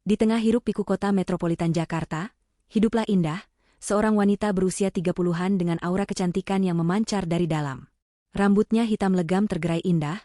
Di tengah hiruk-pikuk kota metropolitan Jakarta, hiduplah Indah, seorang wanita berusia 30-an dengan aura kecantikan yang memancar dari dalam. Rambutnya hitam legam tergerai indah,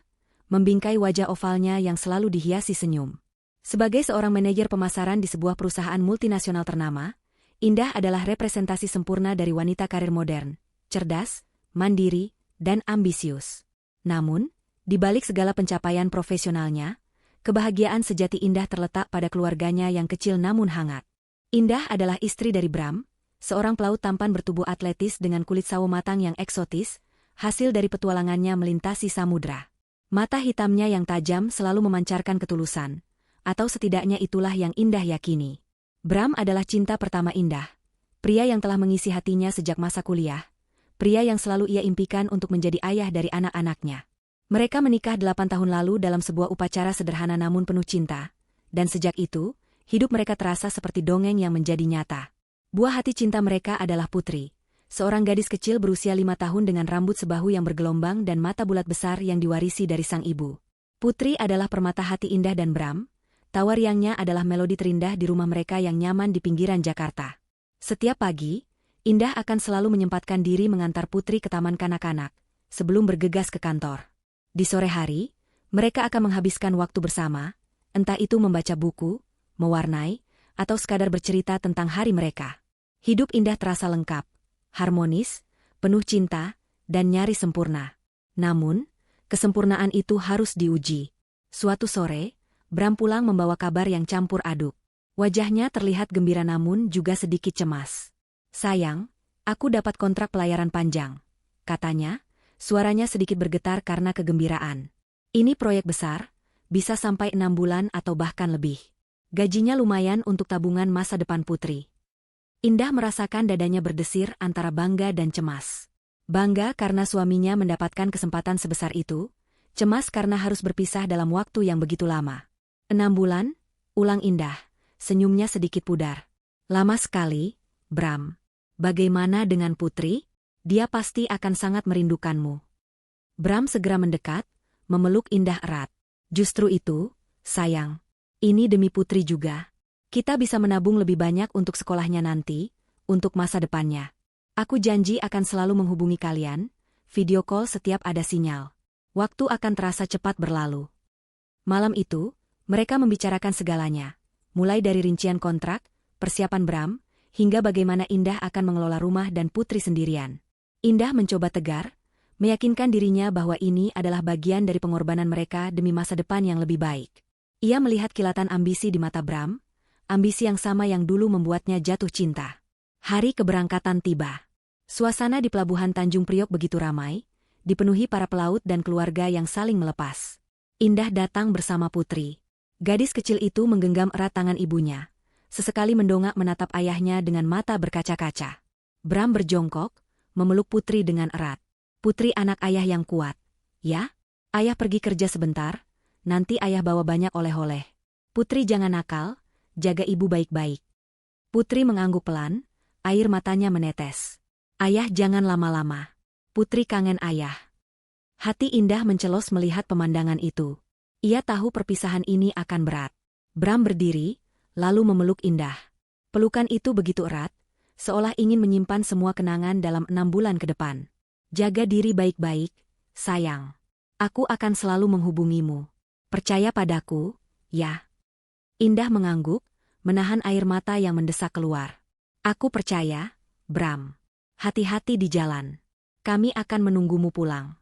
membingkai wajah ovalnya yang selalu dihiasi senyum. Sebagai seorang manajer pemasaran di sebuah perusahaan multinasional ternama, Indah adalah representasi sempurna dari wanita karir modern, cerdas, mandiri, dan ambisius. Namun, di balik segala pencapaian profesionalnya, kebahagiaan sejati Indah terletak pada keluarganya yang kecil namun hangat. Indah adalah istri dari Bram, seorang pelaut tampan bertubuh atletis dengan kulit sawo matang yang eksotis, hasil dari petualangannya melintasi samudra. Mata hitamnya yang tajam selalu memancarkan ketulusan, atau setidaknya itulah yang Indah yakini. Bram adalah cinta pertama Indah, pria yang telah mengisi hatinya sejak masa kuliah, pria yang selalu ia impikan untuk menjadi ayah dari anak-anaknya. Mereka menikah 8 tahun lalu dalam sebuah upacara sederhana namun penuh cinta, dan sejak itu, hidup mereka terasa seperti dongeng yang menjadi nyata. Buah hati cinta mereka adalah Putri, seorang gadis kecil berusia 5 tahun dengan rambut sebahu yang bergelombang dan mata bulat besar yang diwarisi dari sang ibu. Putri adalah permata hati Indah dan Bram. Tawa riangnya adalah melodi terindah di rumah mereka yang nyaman di pinggiran Jakarta. Setiap pagi, Indah akan selalu menyempatkan diri mengantar Putri ke taman kanak-kanak, sebelum bergegas ke kantor. Di sore hari, mereka akan menghabiskan waktu bersama, entah itu membaca buku, mewarnai, atau sekadar bercerita tentang hari mereka. Hidup Indah terasa lengkap, harmonis, penuh cinta, dan nyaris sempurna. Namun, kesempurnaan itu harus diuji. Suatu sore, Bram pulang membawa kabar yang campur aduk. Wajahnya terlihat gembira namun juga sedikit cemas. "Sayang, aku dapat kontrak pelayaran panjang," katanya, suaranya sedikit bergetar karena kegembiraan. "Ini proyek besar, bisa sampai 6 bulan atau bahkan lebih. Gajinya lumayan untuk tabungan masa depan Putri." Indah merasakan dadanya berdesir antara bangga dan cemas. Bangga karena suaminya mendapatkan kesempatan sebesar itu, cemas karena harus berpisah dalam waktu yang begitu lama. 6 bulan, ulang Indah, senyumnya sedikit pudar. "Lama sekali, Bram. Bagaimana dengan Putri? Dia pasti akan sangat merindukanmu." Bram segera mendekat, memeluk Indah erat. "Justru itu, sayang. Ini demi Putri juga. Kita bisa menabung lebih banyak untuk sekolahnya nanti, untuk masa depannya. Aku janji akan selalu menghubungi kalian, video call setiap ada sinyal. Waktu akan terasa cepat berlalu." Malam itu, mereka membicarakan segalanya, mulai dari rincian kontrak, persiapan Bram, hingga bagaimana Indah akan mengelola rumah dan Putri sendirian. Indah mencoba tegar, meyakinkan dirinya bahwa ini adalah bagian dari pengorbanan mereka demi masa depan yang lebih baik. Ia melihat kilatan ambisi di mata Bram, ambisi yang sama yang dulu membuatnya jatuh cinta. Hari keberangkatan tiba. Suasana di pelabuhan Tanjung Priok begitu ramai, dipenuhi para pelaut dan keluarga yang saling melepas. Indah datang bersama Putri. Gadis kecil itu menggenggam erat tangan ibunya, sesekali mendongak menatap ayahnya dengan mata berkaca-kaca. Bram berjongkok, memeluk Putri dengan erat. "Putri anak ayah yang kuat. Ya? Ayah pergi kerja sebentar, nanti ayah bawa banyak oleh-oleh. Putri jangan nakal, jaga ibu baik-baik." Putri mengangguk pelan, air matanya menetes. "Ayah jangan lama-lama. Putri kangen ayah." Hati Indah mencelos melihat pemandangan itu. Ia tahu perpisahan ini akan berat. Bram berdiri, lalu memeluk Indah. Pelukan itu begitu erat, seolah ingin menyimpan semua kenangan dalam 6 bulan ke depan. "Jaga diri baik-baik, sayang. Aku akan selalu menghubungimu. Percaya padaku, ya." Indah mengangguk, menahan air mata yang mendesak keluar. "Aku percaya, Bram. Hati-hati di jalan. Kami akan menunggumu pulang."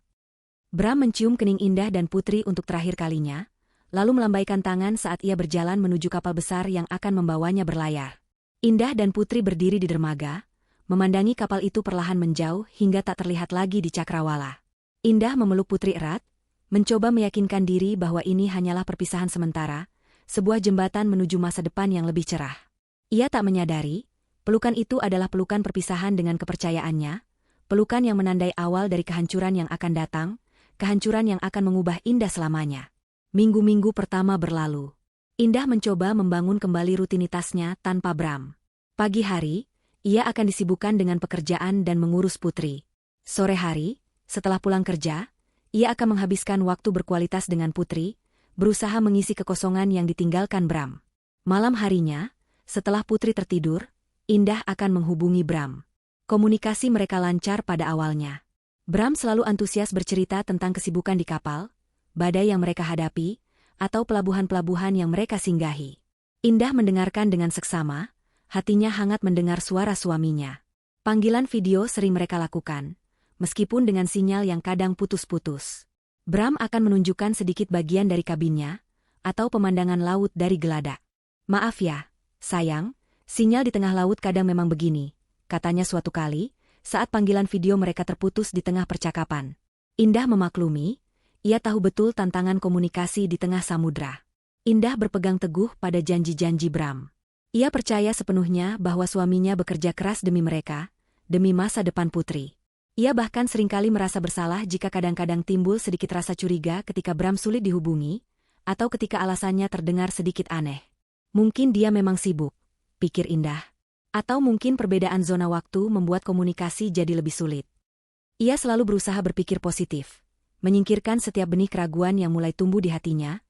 Bram mencium kening Indah dan Putri untuk terakhir kalinya, lalu melambaikan tangan saat ia berjalan menuju kapal besar yang akan membawanya berlayar. Indah dan Putri berdiri di dermaga, memandangi kapal itu perlahan menjauh hingga tak terlihat lagi di cakrawala. Indah memeluk Putri erat, mencoba meyakinkan diri bahwa ini hanyalah perpisahan sementara, sebuah jembatan menuju masa depan yang lebih cerah. Ia tak menyadari, pelukan itu adalah pelukan perpisahan dengan kepercayaannya, pelukan yang menandai awal dari kehancuran yang akan datang, kehancuran yang akan mengubah Indah selamanya. Minggu-minggu pertama berlalu. Indah mencoba membangun kembali rutinitasnya tanpa Bram. Pagi hari, ia akan disibukkan dengan pekerjaan dan mengurus Putri. Sore hari, setelah pulang kerja, ia akan menghabiskan waktu berkualitas dengan Putri, berusaha mengisi kekosongan yang ditinggalkan Bram. Malam harinya, setelah Putri tertidur, Indah akan menghubungi Bram. Komunikasi mereka lancar pada awalnya. Bram selalu antusias bercerita tentang kesibukan di kapal, badai yang mereka hadapi, atau pelabuhan-pelabuhan yang mereka singgahi. Indah mendengarkan dengan seksama, hatinya hangat mendengar suara suaminya. Panggilan video sering mereka lakukan, meskipun dengan sinyal yang kadang putus-putus. Bram akan menunjukkan sedikit bagian dari kabinnya, atau pemandangan laut dari geladak. "Maaf ya, sayang, sinyal di tengah laut kadang memang begini," katanya suatu kali, saat panggilan video mereka terputus di tengah percakapan. Indah memaklumi, ia tahu betul tantangan komunikasi di tengah samudra. Indah berpegang teguh pada janji-janji Bram. Ia percaya sepenuhnya bahwa suaminya bekerja keras demi mereka, demi masa depan Putri. Ia bahkan seringkali merasa bersalah jika kadang-kadang timbul sedikit rasa curiga ketika Bram sulit dihubungi, atau ketika alasannya terdengar sedikit aneh. Mungkin dia memang sibuk, pikir Indah. Atau mungkin perbedaan zona waktu membuat komunikasi jadi lebih sulit. Ia selalu berusaha berpikir positif, menyingkirkan setiap benih keraguan yang mulai tumbuh di hatinya,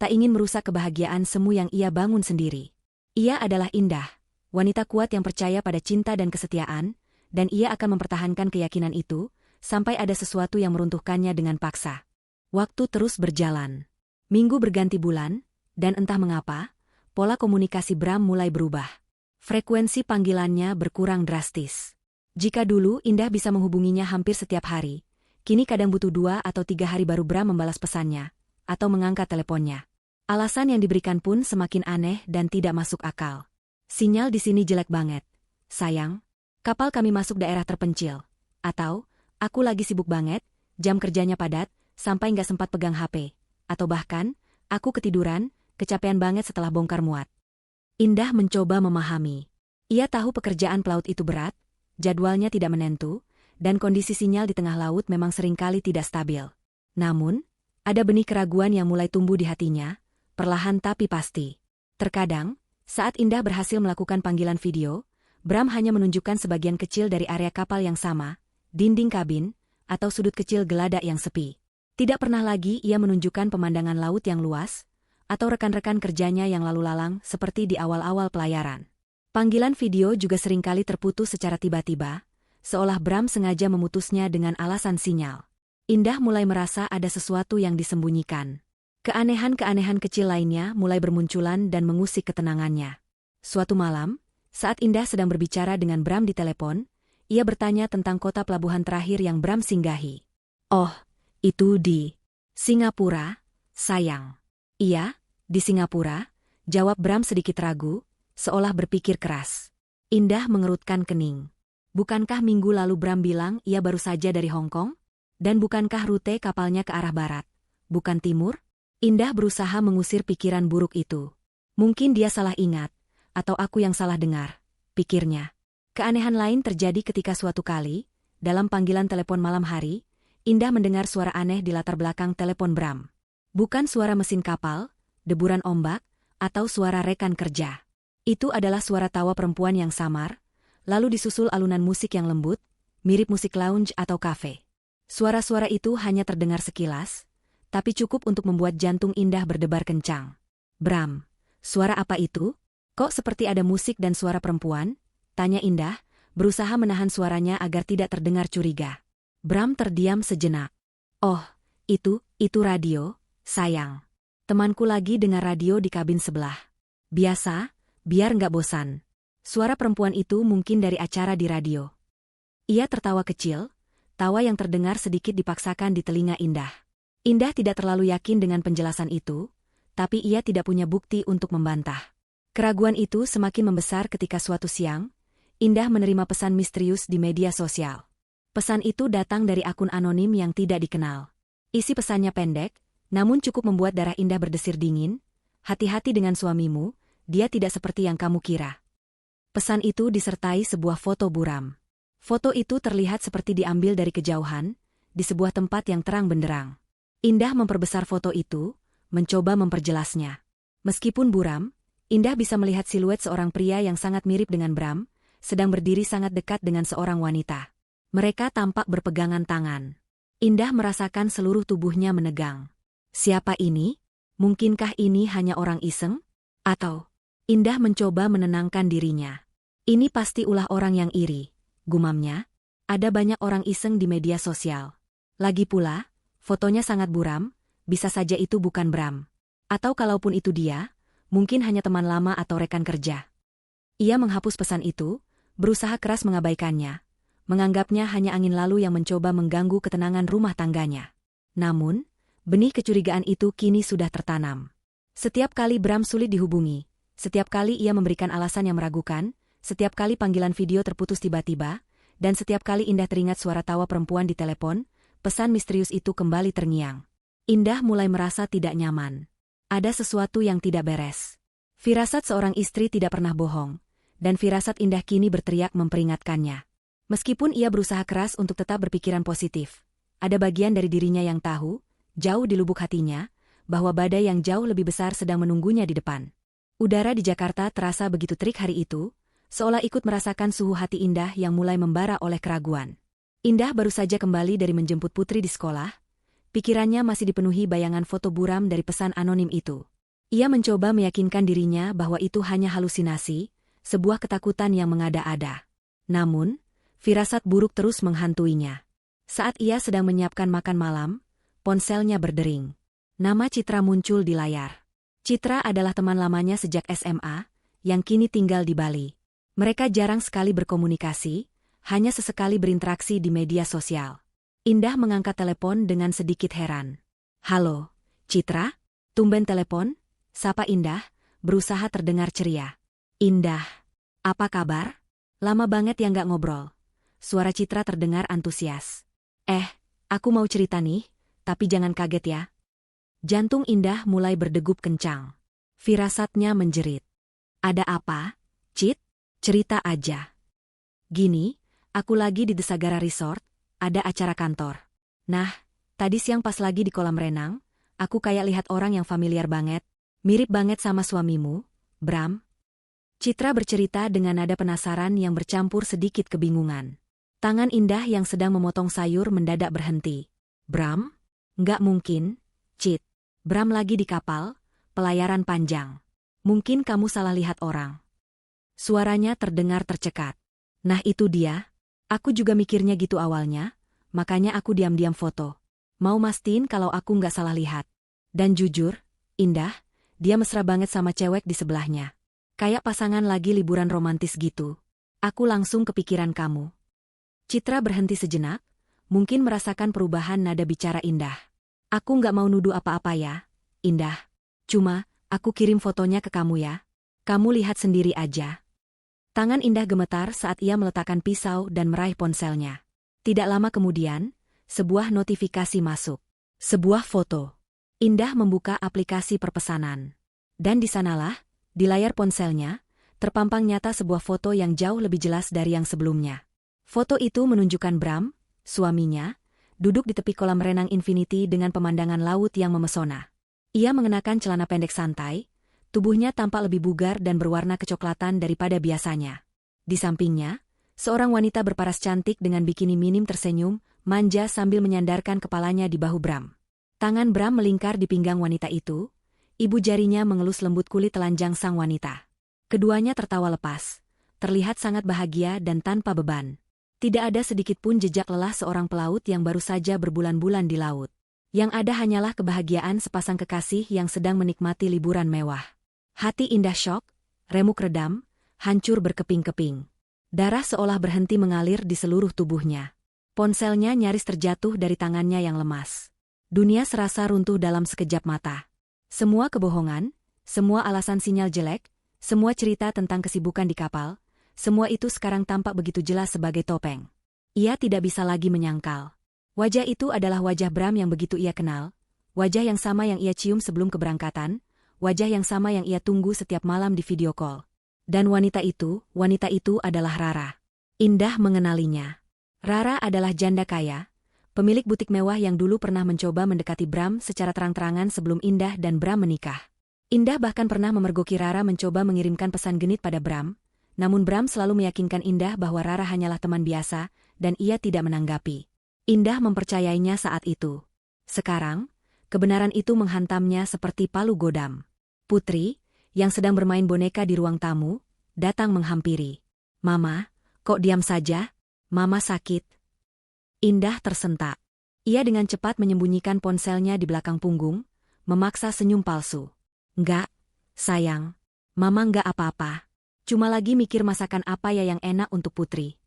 tak ingin merusak kebahagiaan semu yang ia bangun sendiri. Ia adalah Indah, wanita kuat yang percaya pada cinta dan kesetiaan, dan ia akan mempertahankan keyakinan itu, sampai ada sesuatu yang meruntuhkannya dengan paksa. Waktu terus berjalan. Minggu berganti bulan, dan entah mengapa, pola komunikasi Bram mulai berubah. Frekuensi panggilannya berkurang drastis. Jika dulu Indah bisa menghubunginya hampir setiap hari, kini kadang butuh 2 atau 3 hari baru Bram membalas pesannya, atau mengangkat teleponnya. Alasan yang diberikan pun semakin aneh dan tidak masuk akal. "Sinyal di sini jelek banget. Sayang, kapal kami masuk daerah terpencil." Atau, "Aku lagi sibuk banget, jam kerjanya padat, sampai nggak sempat pegang HP." Atau bahkan, "Aku ketiduran, kecapean banget setelah bongkar muat." Indah mencoba memahami. Ia tahu pekerjaan pelaut itu berat, jadwalnya tidak menentu, dan kondisi sinyal di tengah laut memang seringkali tidak stabil. Namun, ada benih keraguan yang mulai tumbuh di hatinya, perlahan tapi pasti. Terkadang, saat Indah berhasil melakukan panggilan video, Bram hanya menunjukkan sebagian kecil dari area kapal yang sama, dinding kabin, atau sudut kecil geladak yang sepi. Tidak pernah lagi ia menunjukkan pemandangan laut yang luas, atau rekan-rekan kerjanya yang lalu lalang seperti di awal-awal pelayaran. Panggilan video juga seringkali terputus secara tiba-tiba, seolah Bram sengaja memutusnya dengan alasan sinyal. Indah mulai merasa ada sesuatu yang disembunyikan. Keanehan-keanehan kecil lainnya mulai bermunculan dan mengusik ketenangannya. Suatu malam, saat Indah sedang berbicara dengan Bram di telepon, ia bertanya tentang kota pelabuhan terakhir yang Bram singgahi. "Oh, itu di Singapura, sayang." "Iya, di Singapura," jawab Bram sedikit ragu, seolah berpikir keras. Indah mengerutkan kening. Bukankah minggu lalu Bram bilang ia baru saja dari Hong Kong? Dan bukankah rute kapalnya ke arah barat, bukan timur? Indah berusaha mengusir pikiran buruk itu. Mungkin dia salah ingat, atau aku yang salah dengar, pikirnya. Keanehan lain terjadi ketika suatu kali, dalam panggilan telepon malam hari, Indah mendengar suara aneh di latar belakang telepon Bram. Bukan suara mesin kapal, deburan ombak, atau suara rekan kerja. Itu adalah suara tawa perempuan yang samar, lalu disusul alunan musik yang lembut, mirip musik lounge atau kafe. Suara-suara itu hanya terdengar sekilas, tapi cukup untuk membuat jantung Indah berdebar kencang. "Bram, suara apa itu? Kok seperti ada musik dan suara perempuan?" tanya Indah, berusaha menahan suaranya agar tidak terdengar curiga. Bram terdiam sejenak. "Oh, itu radio, sayang. Temanku lagi dengar radio di kabin sebelah. Biasa, biar nggak bosan." Suara perempuan itu mungkin dari acara di radio. Ia tertawa kecil, tawa yang terdengar sedikit dipaksakan di telinga Indah. Indah tidak terlalu yakin dengan penjelasan itu, tapi ia tidak punya bukti untuk membantah. Keraguan itu semakin membesar ketika suatu siang, Indah menerima pesan misterius di media sosial. Pesan itu datang dari akun anonim yang tidak dikenal. Isi pesannya pendek, namun cukup membuat darah Indah berdesir dingin. "Hati-hati dengan suamimu, dia tidak seperti yang kamu kira." Pesan itu disertai sebuah foto buram. Foto itu terlihat seperti diambil dari kejauhan, di sebuah tempat yang terang benderang. Indah memperbesar foto itu, mencoba memperjelasnya. Meskipun buram, Indah bisa melihat siluet seorang pria yang sangat mirip dengan Bram, sedang berdiri sangat dekat dengan seorang wanita. Mereka tampak berpegangan tangan. Indah merasakan seluruh tubuhnya menegang. Siapa ini? Mungkinkah ini hanya orang iseng? Atau Indah mencoba menenangkan dirinya. Ini pasti ulah orang yang iri, gumamnya. Ada banyak orang iseng di media sosial. Lagi pula, fotonya sangat buram, bisa saja itu bukan Bram. Atau kalaupun itu dia, mungkin hanya teman lama atau rekan kerja. Ia menghapus pesan itu, berusaha keras mengabaikannya, menganggapnya hanya angin lalu yang mencoba mengganggu ketenangan rumah tangganya. Namun, benih kecurigaan itu kini sudah tertanam. Setiap kali Bram sulit dihubungi, setiap kali ia memberikan alasan yang meragukan, setiap kali panggilan video terputus tiba-tiba, dan setiap kali Indah teringat suara tawa perempuan di telepon, pesan misterius itu kembali terngiang. Indah mulai merasa tidak nyaman. Ada sesuatu yang tidak beres. Firasat seorang istri tidak pernah bohong, dan firasat Indah kini berteriak memperingatkannya. Meskipun ia berusaha keras untuk tetap berpikiran positif, ada bagian dari dirinya yang tahu, jauh di lubuk hatinya, bahwa badai yang jauh lebih besar sedang menunggunya di depan. Udara di Jakarta terasa begitu terik hari itu, seolah ikut merasakan suhu hati Indah yang mulai membara oleh keraguan. Indah baru saja kembali dari menjemput Putri di sekolah, pikirannya masih dipenuhi bayangan foto buram dari pesan anonim itu. Ia mencoba meyakinkan dirinya bahwa itu hanya halusinasi, sebuah ketakutan yang mengada-ada. Namun, firasat buruk terus menghantuinya. Saat ia sedang menyiapkan makan malam, ponselnya berdering. Nama Citra muncul di layar. Citra adalah teman lamanya sejak SMA, yang kini tinggal di Bali. Mereka jarang sekali berkomunikasi, hanya sesekali berinteraksi di media sosial. Indah mengangkat telepon dengan sedikit heran. "Halo, Citra? Tumben telepon?" sapa Indah, berusaha terdengar ceria. "Indah, apa kabar? Lama banget ya nggak ngobrol." Suara Citra terdengar antusias. Aku mau cerita nih, tapi jangan kaget ya." Jantung Indah mulai berdegup kencang. Firasatnya menjerit. "Ada apa, Cit? Cerita aja." "Gini, aku lagi di Desagara Resort, ada acara kantor. Nah, tadi siang pas lagi di kolam renang, aku kayak lihat orang yang familiar banget, mirip banget sama suamimu, Bram." Citra bercerita dengan nada penasaran yang bercampur sedikit kebingungan. Tangan Indah yang sedang memotong sayur mendadak berhenti. "Bram? Nggak mungkin, Cit. Bram lagi di kapal, pelayaran panjang. Mungkin kamu salah lihat orang." Suaranya terdengar tercekat. "Nah itu dia. Aku juga mikirnya gitu awalnya, makanya aku diam-diam foto. Mau mastiin kalau aku nggak salah lihat. Dan jujur, Indah, dia mesra banget sama cewek di sebelahnya. Kayak pasangan lagi liburan romantis gitu. Aku langsung kepikiran kamu." Citra berhenti sejenak, mungkin merasakan perubahan nada bicara Indah. "Aku nggak mau nuduh apa-apa ya, Indah. Cuma, aku kirim fotonya ke kamu ya. Kamu lihat sendiri aja." Tangan Indah gemetar saat ia meletakkan pisau dan meraih ponselnya. Tidak lama kemudian, sebuah notifikasi masuk. Sebuah foto. Indah membuka aplikasi perpesanan. Dan di sanalah, di layar ponselnya, terpampang nyata sebuah foto yang jauh lebih jelas dari yang sebelumnya. Foto itu menunjukkan Bram, suaminya, duduk di tepi kolam renang Infinity dengan pemandangan laut yang memesona. Ia mengenakan celana pendek santai, tubuhnya tampak lebih bugar dan berwarna kecoklatan daripada biasanya. Di sampingnya, seorang wanita berparas cantik dengan bikini minim tersenyum, manja sambil menyandarkan kepalanya di bahu Bram. Tangan Bram melingkar di pinggang wanita itu, ibu jarinya mengelus lembut kulit telanjang sang wanita. Keduanya tertawa lepas, terlihat sangat bahagia dan tanpa beban. Tidak ada sedikit pun jejak lelah seorang pelaut yang baru saja berbulan-bulan di laut. Yang ada hanyalah kebahagiaan sepasang kekasih yang sedang menikmati liburan mewah. Hati Indah syok, remuk redam, hancur berkeping-keping. Darah seolah berhenti mengalir di seluruh tubuhnya. Ponselnya nyaris terjatuh dari tangannya yang lemas. Dunia serasa runtuh dalam sekejap mata. Semua kebohongan, semua alasan sinyal jelek, semua cerita tentang kesibukan di kapal, semua itu sekarang tampak begitu jelas sebagai topeng. Ia tidak bisa lagi menyangkal. Wajah itu adalah wajah Bram yang begitu ia kenal, wajah yang sama yang ia cium sebelum keberangkatan, wajah yang sama yang ia tunggu setiap malam di video call. Dan wanita itu adalah Rara. Indah mengenalinya. Rara adalah janda kaya, pemilik butik mewah yang dulu pernah mencoba mendekati Bram secara terang-terangan sebelum Indah dan Bram menikah. Indah bahkan pernah memergoki Rara mencoba mengirimkan pesan genit pada Bram, namun Bram selalu meyakinkan Indah bahwa Rara hanyalah teman biasa, dan ia tidak menanggapi. Indah mempercayainya saat itu. Sekarang, kebenaran itu menghantamnya seperti palu godam. Putri, yang sedang bermain boneka di ruang tamu, datang menghampiri. "Mama, kok diam saja? Mama sakit." Indah tersentak. Ia dengan cepat menyembunyikan ponselnya di belakang punggung, memaksa senyum palsu. "Enggak, sayang. Mama enggak apa-apa. Cuma lagi mikir masakan apa ya yang enak untuk Putri."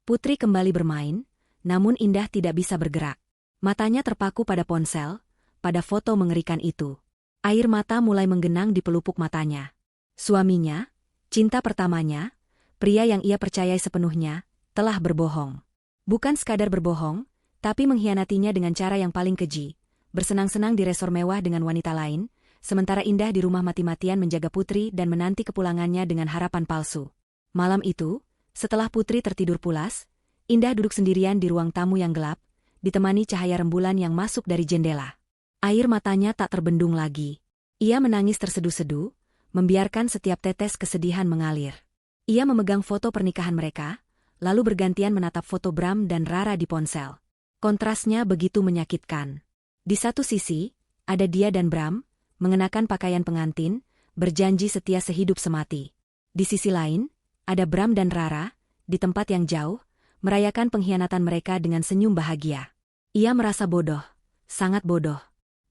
Putri kembali bermain, namun Indah tidak bisa bergerak. Matanya terpaku pada ponsel, pada foto mengerikan itu. Air mata mulai menggenang di pelupuk matanya. Suaminya, cinta pertamanya, pria yang ia percayai sepenuhnya, telah berbohong. Bukan sekadar berbohong, tapi mengkhianatinya dengan cara yang paling keji, bersenang-senang di resor mewah dengan wanita lain, sementara Indah di rumah mati-matian menjaga Putri dan menanti kepulangannya dengan harapan palsu. Malam itu, setelah Putri tertidur pulas, Indah duduk sendirian di ruang tamu yang gelap, ditemani cahaya rembulan yang masuk dari jendela. Air matanya tak terbendung lagi. Ia menangis terseduh-seduh, membiarkan setiap tetes kesedihan mengalir. Ia memegang foto pernikahan mereka, lalu bergantian menatap foto Bram dan Rara di ponsel. Kontrasnya begitu menyakitkan. Di satu sisi, ada dia dan Bram, mengenakan pakaian pengantin, berjanji setia sehidup semati. Di sisi lain, ada Bram dan Rara, di tempat yang jauh, merayakan pengkhianatan mereka dengan senyum bahagia. Ia merasa bodoh, sangat bodoh.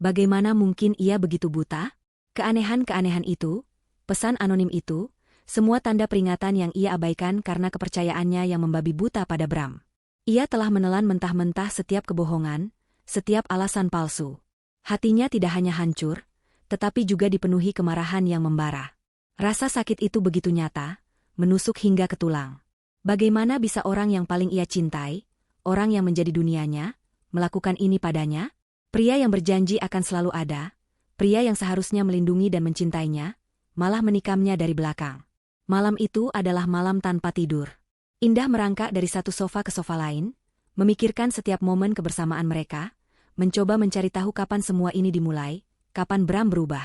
Bagaimana mungkin ia begitu buta? Keanehan-keanehan itu, pesan anonim itu, semua tanda peringatan yang ia abaikan karena kepercayaannya yang membabi buta pada Bram. Ia telah menelan mentah-mentah setiap kebohongan, setiap alasan palsu. Hatinya tidak hanya hancur, tetapi juga dipenuhi kemarahan yang membara. Rasa sakit itu begitu nyata, menusuk hingga ke tulang. Bagaimana bisa orang yang paling ia cintai, orang yang menjadi dunianya, melakukan ini padanya? Pria yang berjanji akan selalu ada, pria yang seharusnya melindungi dan mencintainya, malah menikamnya dari belakang. Malam itu adalah malam tanpa tidur. Indah merangkak dari satu sofa ke sofa lain, memikirkan setiap momen kebersamaan mereka, mencoba mencari tahu kapan semua ini dimulai, kapan Bram berubah.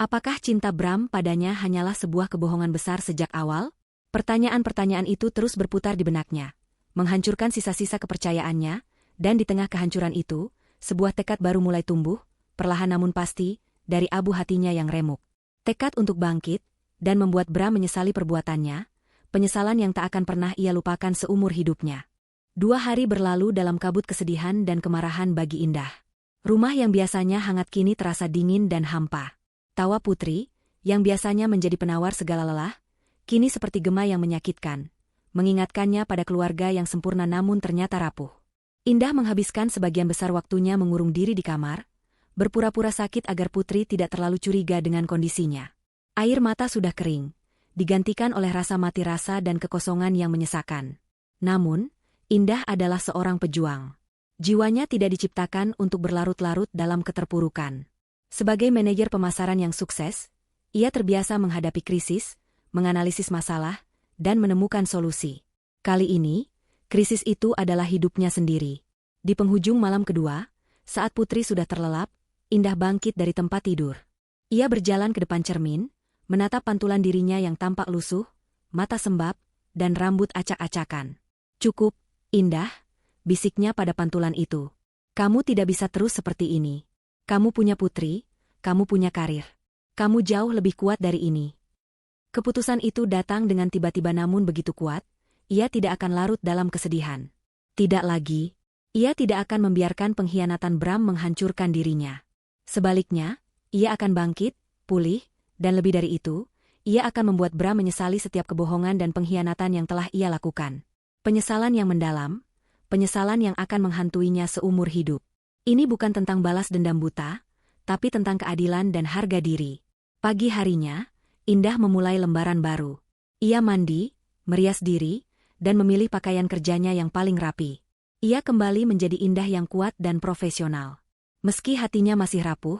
Apakah cinta Bram padanya hanyalah sebuah kebohongan besar sejak awal? Pertanyaan-pertanyaan itu terus berputar di benaknya, menghancurkan sisa-sisa kepercayaannya, dan di tengah kehancuran itu, sebuah tekad baru mulai tumbuh, perlahan namun pasti, dari abu hatinya yang remuk. Tekad untuk bangkit, dan membuat Bram menyesali perbuatannya, penyesalan yang tak akan pernah ia lupakan seumur hidupnya. 2 hari berlalu dalam kabut kesedihan dan kemarahan bagi Indah. Rumah yang biasanya hangat kini terasa dingin dan hampa. Tawa Putri, yang biasanya menjadi penawar segala lelah, kini seperti gema yang menyakitkan, mengingatkannya pada keluarga yang sempurna namun ternyata rapuh. Indah menghabiskan sebagian besar waktunya mengurung diri di kamar, berpura-pura sakit agar Putri tidak terlalu curiga dengan kondisinya. Air mata sudah kering, digantikan oleh rasa mati rasa dan kekosongan yang menyesakan. Namun, Indah adalah seorang pejuang. Jiwanya tidak diciptakan untuk berlarut-larut dalam keterpurukan. Sebagai manajer pemasaran yang sukses, ia terbiasa menghadapi krisis, menganalisis masalah, dan menemukan solusi. Kali ini, krisis itu adalah hidupnya sendiri. Di penghujung malam kedua, saat Putri sudah terlelap, Indah bangkit dari tempat tidur. Ia berjalan ke depan cermin, menatap pantulan dirinya yang tampak lusuh, mata sembab, dan rambut acak-acakan. "Cukup, Indah," bisiknya pada pantulan itu. "Kamu tidak bisa terus seperti ini. Kamu punya Putri, kamu punya karir. Kamu jauh lebih kuat dari ini." Keputusan itu datang dengan tiba-tiba namun begitu kuat, ia tidak akan larut dalam kesedihan. Tidak lagi. Ia tidak akan membiarkan pengkhianatan Bram menghancurkan dirinya. Sebaliknya, ia akan bangkit, pulih, dan lebih dari itu, ia akan membuat Bram menyesali setiap kebohongan dan pengkhianatan yang telah ia lakukan. Penyesalan yang mendalam, penyesalan yang akan menghantuinya seumur hidup. Ini bukan tentang balas dendam buta, tapi tentang keadilan dan harga diri. Pagi harinya, Indah memulai lembaran baru. Ia mandi, merias diri, dan memilih pakaian kerjanya yang paling rapi. Ia kembali menjadi Indah yang kuat dan profesional. Meski hatinya masih rapuh,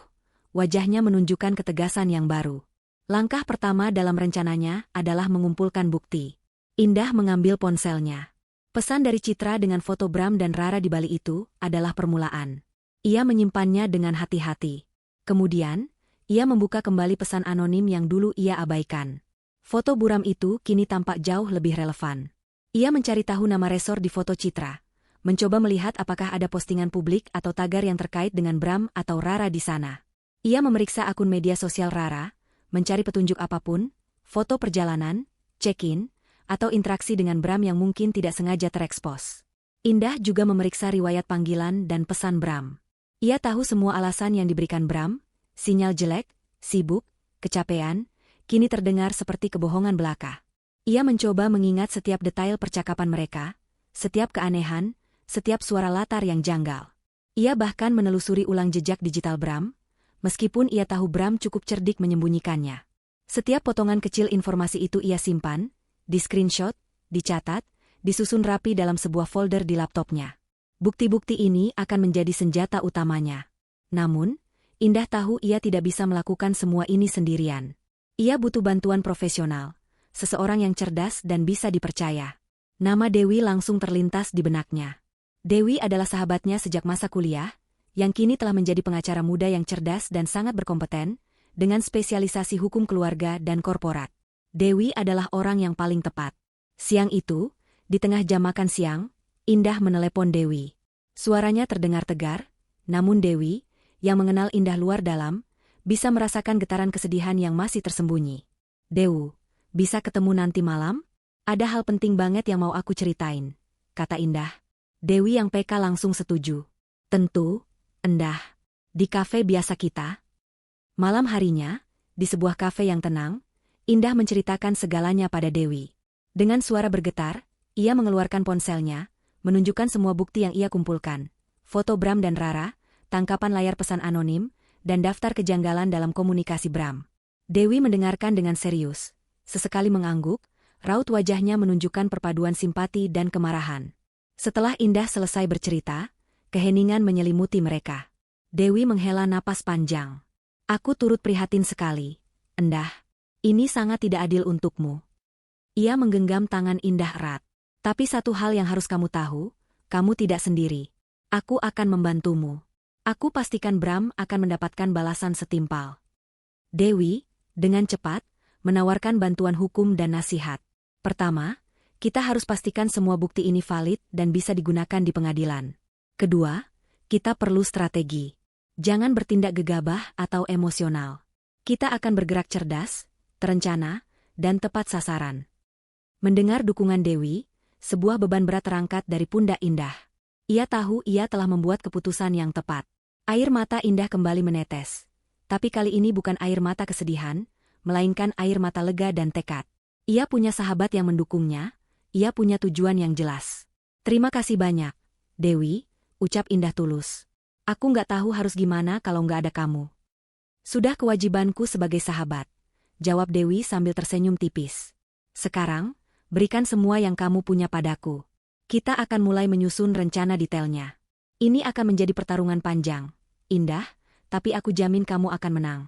wajahnya menunjukkan ketegasan yang baru. Langkah pertama dalam rencananya adalah mengumpulkan bukti. Indah mengambil ponselnya. Pesan dari Citra dengan foto Bram dan Rara di Bali itu adalah permulaan. Ia menyimpannya dengan hati-hati. Kemudian, ia membuka kembali pesan anonim yang dulu ia abaikan. Foto buram itu kini tampak jauh lebih relevan. Ia mencari tahu nama resor di foto Citra, mencoba melihat apakah ada postingan publik atau tagar yang terkait dengan Bram atau Rara di sana. Ia memeriksa akun media sosial Rara, mencari petunjuk apapun, foto perjalanan, check-in, atau interaksi dengan Bram yang mungkin tidak sengaja terekspos. Indah juga memeriksa riwayat panggilan dan pesan Bram. Ia tahu semua alasan yang diberikan Bram, sinyal jelek, sibuk, kecapean, kini terdengar seperti kebohongan belaka. Ia mencoba mengingat setiap detail percakapan mereka, setiap keanehan, setiap suara latar yang janggal. Ia bahkan menelusuri ulang jejak digital Bram, meskipun ia tahu Bram cukup cerdik menyembunyikannya. Setiap potongan kecil informasi itu ia simpan, di-screenshot, dicatat, disusun rapi dalam sebuah folder di laptopnya. Bukti-bukti ini akan menjadi senjata utamanya. Namun, Indah tahu ia tidak bisa melakukan semua ini sendirian. Ia butuh bantuan profesional, seseorang yang cerdas dan bisa dipercaya. Nama Dewi langsung terlintas di benaknya. Dewi adalah sahabatnya sejak masa kuliah, yang kini telah menjadi pengacara muda yang cerdas dan sangat berkompeten, dengan spesialisasi hukum keluarga dan korporat. Dewi adalah orang yang paling tepat. Siang itu, di tengah jam makan siang, Indah menelepon Dewi. Suaranya terdengar tegar, namun Dewi, yang mengenal Indah luar dalam, bisa merasakan getaran kesedihan yang masih tersembunyi. "Dew, bisa ketemu nanti malam? Ada hal penting banget yang mau aku ceritain," kata Indah. Dewi yang peka langsung setuju. "Tentu, Indah. Di kafe biasa kita." Malam harinya, di sebuah kafe yang tenang, Indah menceritakan segalanya pada Dewi. Dengan suara bergetar, ia mengeluarkan ponselnya, menunjukkan semua bukti yang ia kumpulkan. Foto Bram dan Rara, tangkapan layar pesan anonim, dan daftar kejanggalan dalam komunikasi Bram. Dewi mendengarkan dengan serius. Sesekali mengangguk, raut wajahnya menunjukkan perpaduan simpati dan kemarahan. Setelah Indah selesai bercerita, keheningan menyelimuti mereka. Dewi menghela napas panjang. "Aku turut prihatin sekali, Indah. Ini sangat tidak adil untukmu." Ia menggenggam tangan Indah erat. "Tapi satu hal yang harus kamu tahu, kamu tidak sendiri. Aku akan membantumu. Aku pastikan Bram akan mendapatkan balasan setimpal." Dewi, dengan cepat, menawarkan bantuan hukum dan nasihat. "Pertama, kita harus pastikan semua bukti ini valid dan bisa digunakan di pengadilan. Kedua, kita perlu strategi. Jangan bertindak gegabah atau emosional. Kita akan bergerak cerdas, terencana, dan tepat sasaran." Mendengar dukungan Dewi, sebuah beban berat terangkat dari pundak Indah. Ia tahu ia telah membuat keputusan yang tepat. Air mata Indah kembali menetes. Tapi kali ini bukan air mata kesedihan, melainkan air mata lega dan tekad. Ia punya sahabat yang mendukungnya, ia punya tujuan yang jelas. "Terima kasih banyak, Dewi," ucap Indah tulus. "Aku nggak tahu harus gimana kalau nggak ada kamu." "Sudah kewajibanku sebagai sahabat," jawab Dewi sambil tersenyum tipis. "Sekarang, berikan semua yang kamu punya padaku. Kita akan mulai menyusun rencana detailnya. Ini akan menjadi pertarungan panjang, Indah, tapi aku jamin kamu akan menang."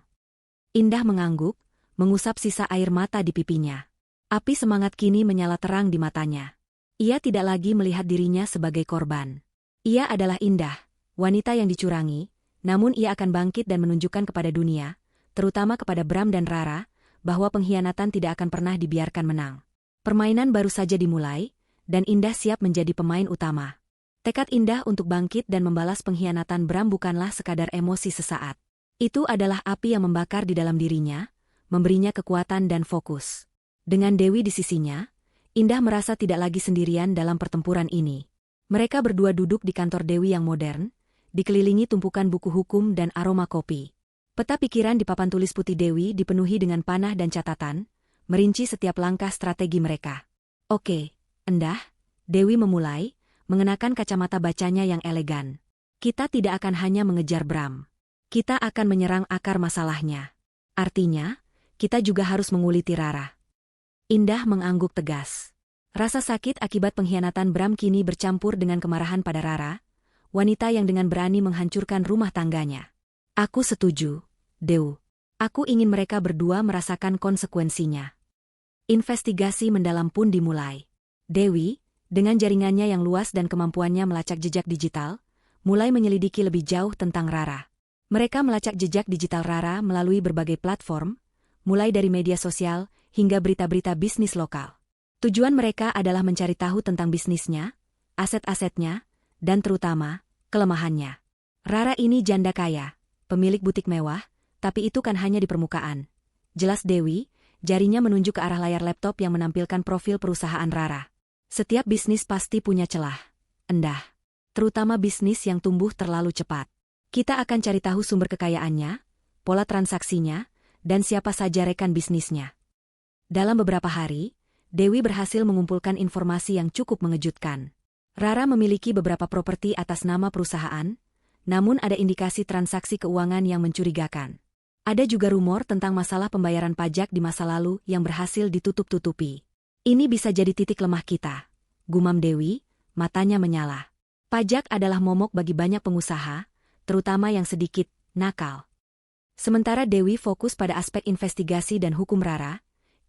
Indah mengangguk, mengusap sisa air mata di pipinya. Api semangat kini menyala terang di matanya. Ia tidak lagi melihat dirinya sebagai korban. Ia adalah Indah, wanita yang dicurangi, namun ia akan bangkit dan menunjukkan kepada dunia, terutama kepada Bram dan Rara, bahwa pengkhianatan tidak akan pernah dibiarkan menang. Permainan baru saja dimulai, dan Indah siap menjadi pemain utama. Tekad Indah untuk bangkit dan membalas pengkhianatan Bram bukanlah sekadar emosi sesaat. Itu adalah api yang membakar di dalam dirinya, memberinya kekuatan dan fokus. Dengan Dewi di sisinya, Indah merasa tidak lagi sendirian dalam pertempuran ini. Mereka berdua duduk di kantor Dewi yang modern, dikelilingi tumpukan buku hukum dan aroma kopi. Peta pikiran di papan tulis putih Dewi dipenuhi dengan panah dan catatan, merinci setiap langkah strategi mereka. "Oke, Indah," Dewi memulai, mengenakan kacamata bacanya yang elegan. "Kita tidak akan hanya mengejar Bram. Kita akan menyerang akar masalahnya. Artinya, kita juga harus menguliti Rara." Indah mengangguk tegas. Rasa sakit akibat pengkhianatan Bram kini bercampur dengan kemarahan pada Rara, wanita yang dengan berani menghancurkan rumah tangganya. "Aku setuju, Dew. Aku ingin mereka berdua merasakan konsekuensinya." Investigasi mendalam pun dimulai. Dewi, dengan jaringannya yang luas dan kemampuannya melacak jejak digital, mulai menyelidiki lebih jauh tentang Rara. Mereka melacak jejak digital Rara melalui berbagai platform, mulai dari media sosial hingga berita-berita bisnis lokal. Tujuan mereka adalah mencari tahu tentang bisnisnya, aset-asetnya, dan terutama, kelemahannya. Rara ini janda kaya, pemilik butik mewah, tapi itu kan hanya di permukaan. jelas Dewi, jarinya menunjuk ke arah layar laptop yang menampilkan profil perusahaan Rara. Setiap bisnis pasti punya celah. Endah. Terutama bisnis yang tumbuh terlalu cepat. Kita akan cari tahu sumber kekayaannya, pola transaksinya, dan siapa saja rekan bisnisnya. Dalam beberapa hari, Dewi berhasil mengumpulkan informasi yang cukup mengejutkan. Rara memiliki beberapa properti atas nama perusahaan, namun ada indikasi transaksi keuangan yang mencurigakan. Ada juga rumor tentang masalah pembayaran pajak di masa lalu yang berhasil ditutup-tutupi. Ini bisa jadi titik lemah kita, gumam Dewi, matanya menyala. Pajak adalah momok bagi banyak pengusaha, terutama yang sedikit nakal. Sementara Dewi fokus pada aspek investigasi dan hukum Rara,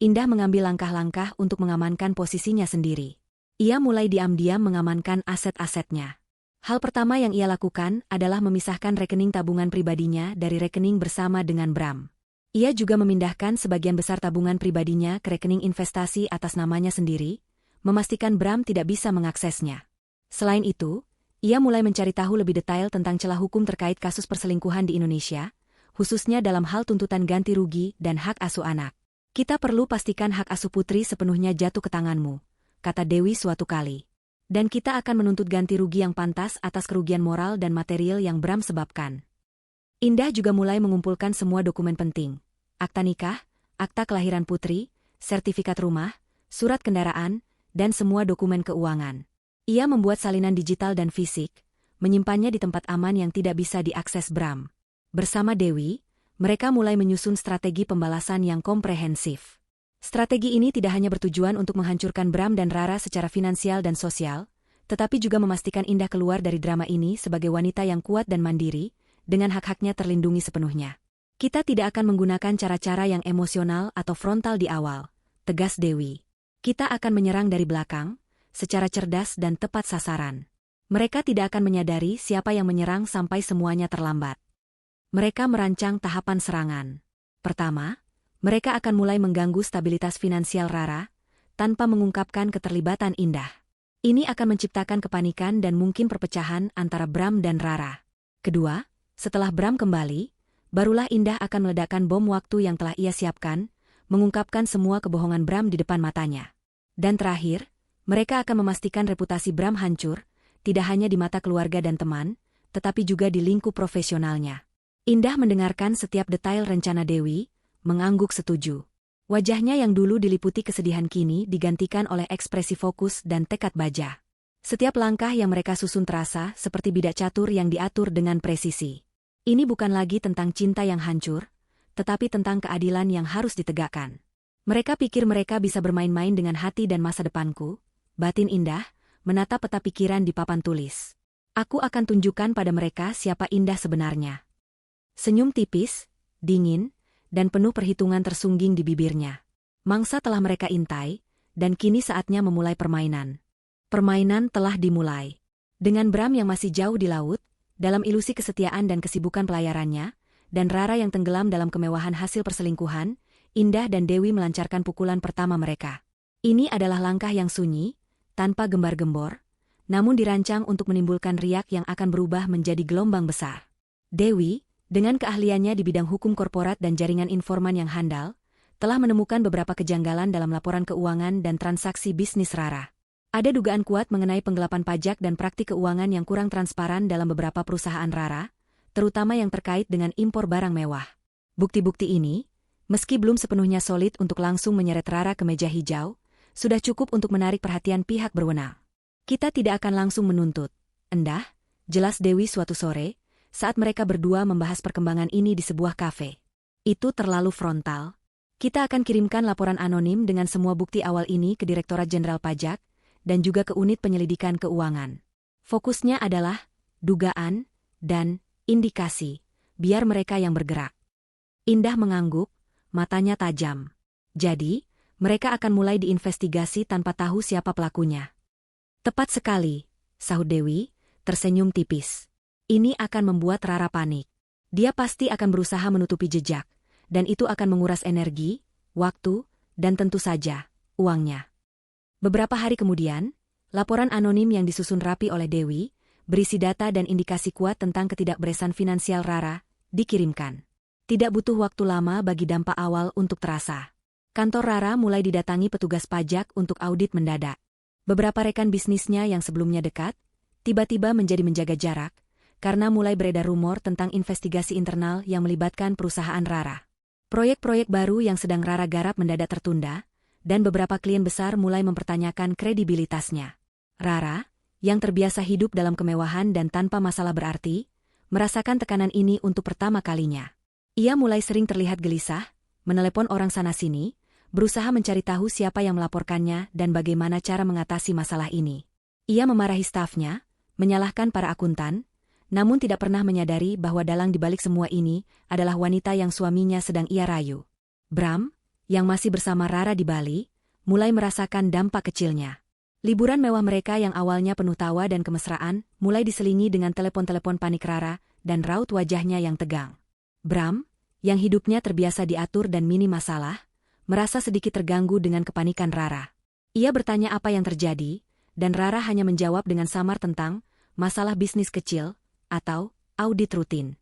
Indah mengambil langkah-langkah untuk mengamankan posisinya sendiri. Ia mulai diam-diam mengamankan aset-asetnya. Hal pertama yang ia lakukan adalah memisahkan rekening tabungan pribadinya dari rekening bersama dengan Bram. Ia juga memindahkan sebagian besar tabungan pribadinya ke rekening investasi atas namanya sendiri, memastikan Bram tidak bisa mengaksesnya. Selain itu, ia mulai mencari tahu lebih detail tentang celah hukum terkait kasus perselingkuhan di Indonesia, khususnya dalam hal tuntutan ganti rugi dan hak asuh anak. Kita perlu pastikan hak asuh putri sepenuhnya jatuh ke tanganmu, kata Dewi suatu kali. Dan kita akan menuntut ganti rugi yang pantas atas kerugian moral dan material yang Bram sebabkan. Indah juga mulai mengumpulkan semua dokumen penting. Akta nikah, akta kelahiran putri, sertifikat rumah, surat kendaraan, dan semua dokumen keuangan. Ia membuat salinan digital dan fisik, menyimpannya di tempat aman yang tidak bisa diakses Bram. Bersama Dewi, mereka mulai menyusun strategi pembalasan yang komprehensif. Strategi ini tidak hanya bertujuan untuk menghancurkan Bram dan Rara secara finansial dan sosial, tetapi juga memastikan Indah keluar dari drama ini sebagai wanita yang kuat dan mandiri, dengan hak-haknya terlindungi sepenuhnya. Kita tidak akan menggunakan cara-cara yang emosional atau frontal di awal, tegas Dewi. Kita akan menyerang dari belakang, secara cerdas dan tepat sasaran. Mereka tidak akan menyadari siapa yang menyerang sampai semuanya terlambat. Mereka merancang tahapan serangan. Pertama, mereka akan mulai mengganggu stabilitas finansial Rara, tanpa mengungkapkan keterlibatan Indah. Ini akan menciptakan kepanikan dan mungkin perpecahan antara Bram dan Rara. Kedua, setelah Bram kembali, barulah Indah akan meledakkan bom waktu yang telah ia siapkan, mengungkapkan semua kebohongan Bram di depan matanya. Dan terakhir, mereka akan memastikan reputasi Bram hancur, tidak hanya di mata keluarga dan teman, tetapi juga di lingkup profesionalnya. Indah mendengarkan setiap detail rencana Dewi, mengangguk setuju. Wajahnya yang dulu diliputi kesedihan kini digantikan oleh ekspresi fokus dan tekad baja. Setiap langkah yang mereka susun terasa seperti bidak catur yang diatur dengan presisi. Ini bukan lagi tentang cinta yang hancur, tetapi tentang keadilan yang harus ditegakkan. Mereka pikir mereka bisa bermain-main dengan hati dan masa depanku, batin Indah, menatap peta pikiran di papan tulis. Aku akan tunjukkan pada mereka siapa Indah sebenarnya. Senyum tipis, dingin, dan penuh perhitungan tersungging di bibirnya. Mangsa telah mereka intai, dan kini saatnya memulai permainan. Permainan telah dimulai. Dengan Bram yang masih jauh di laut, dalam ilusi kesetiaan dan kesibukan pelayarannya, dan Rara yang tenggelam dalam kemewahan hasil perselingkuhan, Indah dan Dewi melancarkan pukulan pertama mereka. Ini adalah langkah yang sunyi, tanpa gembar-gembor, namun dirancang untuk menimbulkan riak yang akan berubah menjadi gelombang besar. Dewi, dengan keahliannya di bidang hukum korporat dan jaringan informan yang handal, telah menemukan beberapa kejanggalan dalam laporan keuangan dan transaksi bisnis Rara. Ada dugaan kuat mengenai penggelapan pajak dan praktik keuangan yang kurang transparan dalam beberapa perusahaan Rara, terutama yang terkait dengan impor barang mewah. Bukti-bukti ini, meski belum sepenuhnya solid untuk langsung menyeret Rara ke meja hijau, sudah cukup untuk menarik perhatian pihak berwenang. Kita tidak akan langsung menuntut, Endah, jelas Dewi suatu sore, saat mereka berdua membahas perkembangan ini di sebuah kafe. Itu terlalu frontal. Kita akan kirimkan laporan anonim dengan semua bukti awal ini ke Direktorat Jenderal Pajak, dan juga ke Unit Penyelidikan Keuangan. Fokusnya adalah dugaan dan indikasi, biar mereka yang bergerak. Indah mengangguk, matanya tajam. Jadi, mereka akan mulai diinvestigasi tanpa tahu siapa pelakunya. Tepat sekali, sahut Dewi, tersenyum tipis. Ini akan membuat Rara panik. Dia pasti akan berusaha menutupi jejak, dan itu akan menguras energi, waktu, dan tentu saja, uangnya. Beberapa hari kemudian, laporan anonim yang disusun rapi oleh Dewi, berisi data dan indikasi kuat tentang ketidakberesan finansial Rara, dikirimkan. Tidak butuh waktu lama bagi dampak awal untuk terasa. Kantor Rara mulai didatangi petugas pajak untuk audit mendadak. Beberapa rekan bisnisnya yang sebelumnya dekat, tiba-tiba menjadi menjaga jarak, karena mulai beredar rumor tentang investigasi internal yang melibatkan perusahaan Rara. Proyek-proyek baru yang sedang Rara garap mendadak tertunda, dan beberapa klien besar mulai mempertanyakan kredibilitasnya. Rara, yang terbiasa hidup dalam kemewahan dan tanpa masalah berarti, merasakan tekanan ini untuk pertama kalinya. Ia mulai sering terlihat gelisah, menelepon orang sana-sini, berusaha mencari tahu siapa yang melaporkannya dan bagaimana cara mengatasi masalah ini. Ia memarahi stafnya, menyalahkan para akuntan, namun tidak pernah menyadari bahwa dalang di balik semua ini adalah wanita yang suaminya sedang ia rayu. Bram, yang masih bersama Rara di Bali, mulai merasakan dampak kecilnya. Liburan mewah mereka yang awalnya penuh tawa dan kemesraan, mulai diselingi dengan telepon-telepon panik Rara dan raut wajahnya yang tegang. Bram, yang hidupnya terbiasa diatur dan minim masalah, merasa sedikit terganggu dengan kepanikan Rara. Ia bertanya apa yang terjadi, dan Rara hanya menjawab dengan samar tentang masalah bisnis kecil atau audit rutin.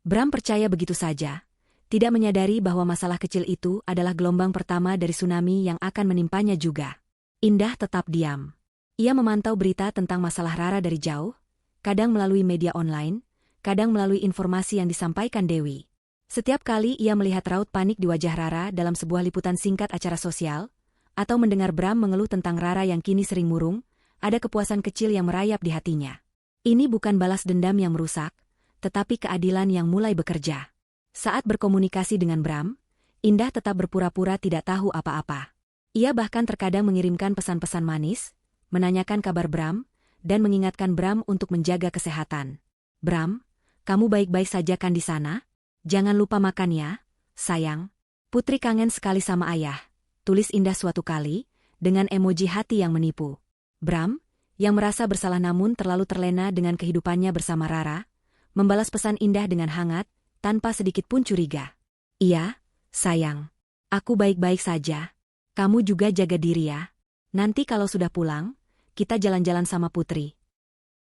Bram percaya begitu saja, tidak menyadari bahwa masalah kecil itu adalah gelombang pertama dari tsunami yang akan menimpanya juga. Indah tetap diam. Ia memantau berita tentang masalah Rara dari jauh, kadang melalui media online, kadang melalui informasi yang disampaikan Dewi. Setiap kali ia melihat raut panik di wajah Rara dalam sebuah liputan singkat acara sosial, atau mendengar Bram mengeluh tentang Rara yang kini sering murung, ada kepuasan kecil yang merayap di hatinya. Ini bukan balas dendam yang merusak, tetapi keadilan yang mulai bekerja. Saat berkomunikasi dengan Bram, Indah tetap berpura-pura tidak tahu apa-apa. Ia bahkan terkadang mengirimkan pesan-pesan manis, menanyakan kabar Bram, dan mengingatkan Bram untuk menjaga kesehatan. Bram, kamu baik-baik saja kan di sana? Jangan lupa makan ya, sayang. Putri kangen sekali sama ayah, tulis Indah suatu kali, dengan emoji hati yang menipu. Bram, yang merasa bersalah namun terlalu terlena dengan kehidupannya bersama Rara, membalas pesan Indah dengan hangat, tanpa sedikit pun curiga. Iya, sayang. Aku baik-baik saja. Kamu juga jaga diri ya. Nanti kalau sudah pulang, kita jalan-jalan sama Putri.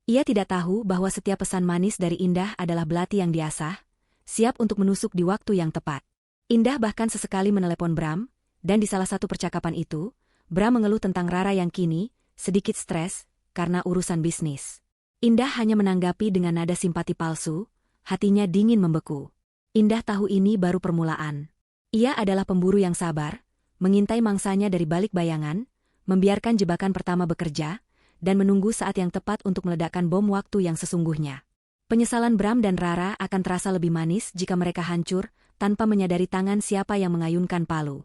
Ia tidak tahu bahwa setiap pesan manis dari Indah adalah belati yang diasah, siap untuk menusuk di waktu yang tepat. Indah bahkan sesekali menelepon Bram, dan di salah satu percakapan itu, Bram mengeluh tentang Rara yang kini sedikit stres karena urusan bisnis. Indah hanya menanggapi dengan nada simpati palsu, hatinya dingin membeku. Indah tahu ini baru permulaan. Ia adalah pemburu yang sabar, mengintai mangsanya dari balik bayangan, membiarkan jebakan pertama bekerja, dan menunggu saat yang tepat untuk meledakkan bom waktu yang sesungguhnya. Penyesalan Bram dan Rara akan terasa lebih manis jika mereka hancur, tanpa menyadari tangan siapa yang mengayunkan palu.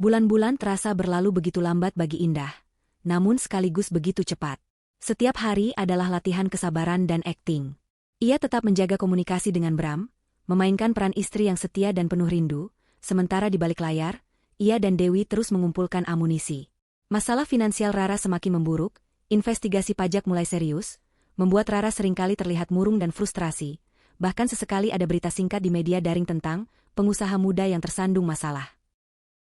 Bulan-bulan terasa berlalu begitu lambat bagi Indah, namun sekaligus begitu cepat. Setiap hari adalah latihan kesabaran dan akting. Ia tetap menjaga komunikasi dengan Bram, memainkan peran istri yang setia dan penuh rindu, sementara di balik layar, ia dan Dewi terus mengumpulkan amunisi. Masalah finansial Rara semakin memburuk, investigasi pajak mulai serius, membuat Rara seringkali terlihat murung dan frustrasi, bahkan sesekali ada berita singkat di media daring tentang pengusaha muda yang tersandung masalah.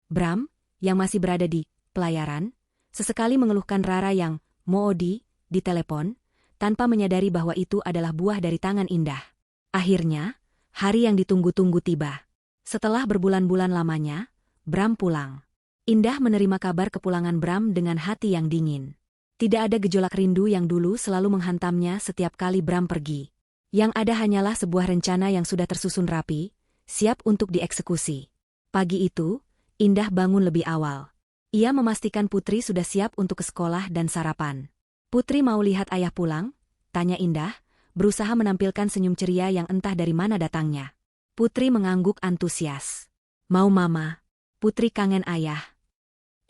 Bram, yang masih berada di pelayaran, sesekali mengeluhkan Rara yang moodi di telepon, tanpa menyadari bahwa itu adalah buah dari tangan Indah. Akhirnya, hari yang ditunggu-tunggu tiba. Setelah berbulan-bulan lamanya, Bram pulang. Indah menerima kabar kepulangan Bram dengan hati yang dingin. Tidak ada gejolak rindu yang dulu selalu menghantamnya setiap kali Bram pergi. Yang ada hanyalah sebuah rencana yang sudah tersusun rapi, siap untuk dieksekusi. Pagi itu, Indah bangun lebih awal. Ia memastikan Putri sudah siap untuk ke sekolah dan sarapan. Putri mau lihat ayah pulang? Tanya Indah, berusaha menampilkan senyum ceria yang entah dari mana datangnya. Putri mengangguk antusias. Mau mama. Putri kangen ayah.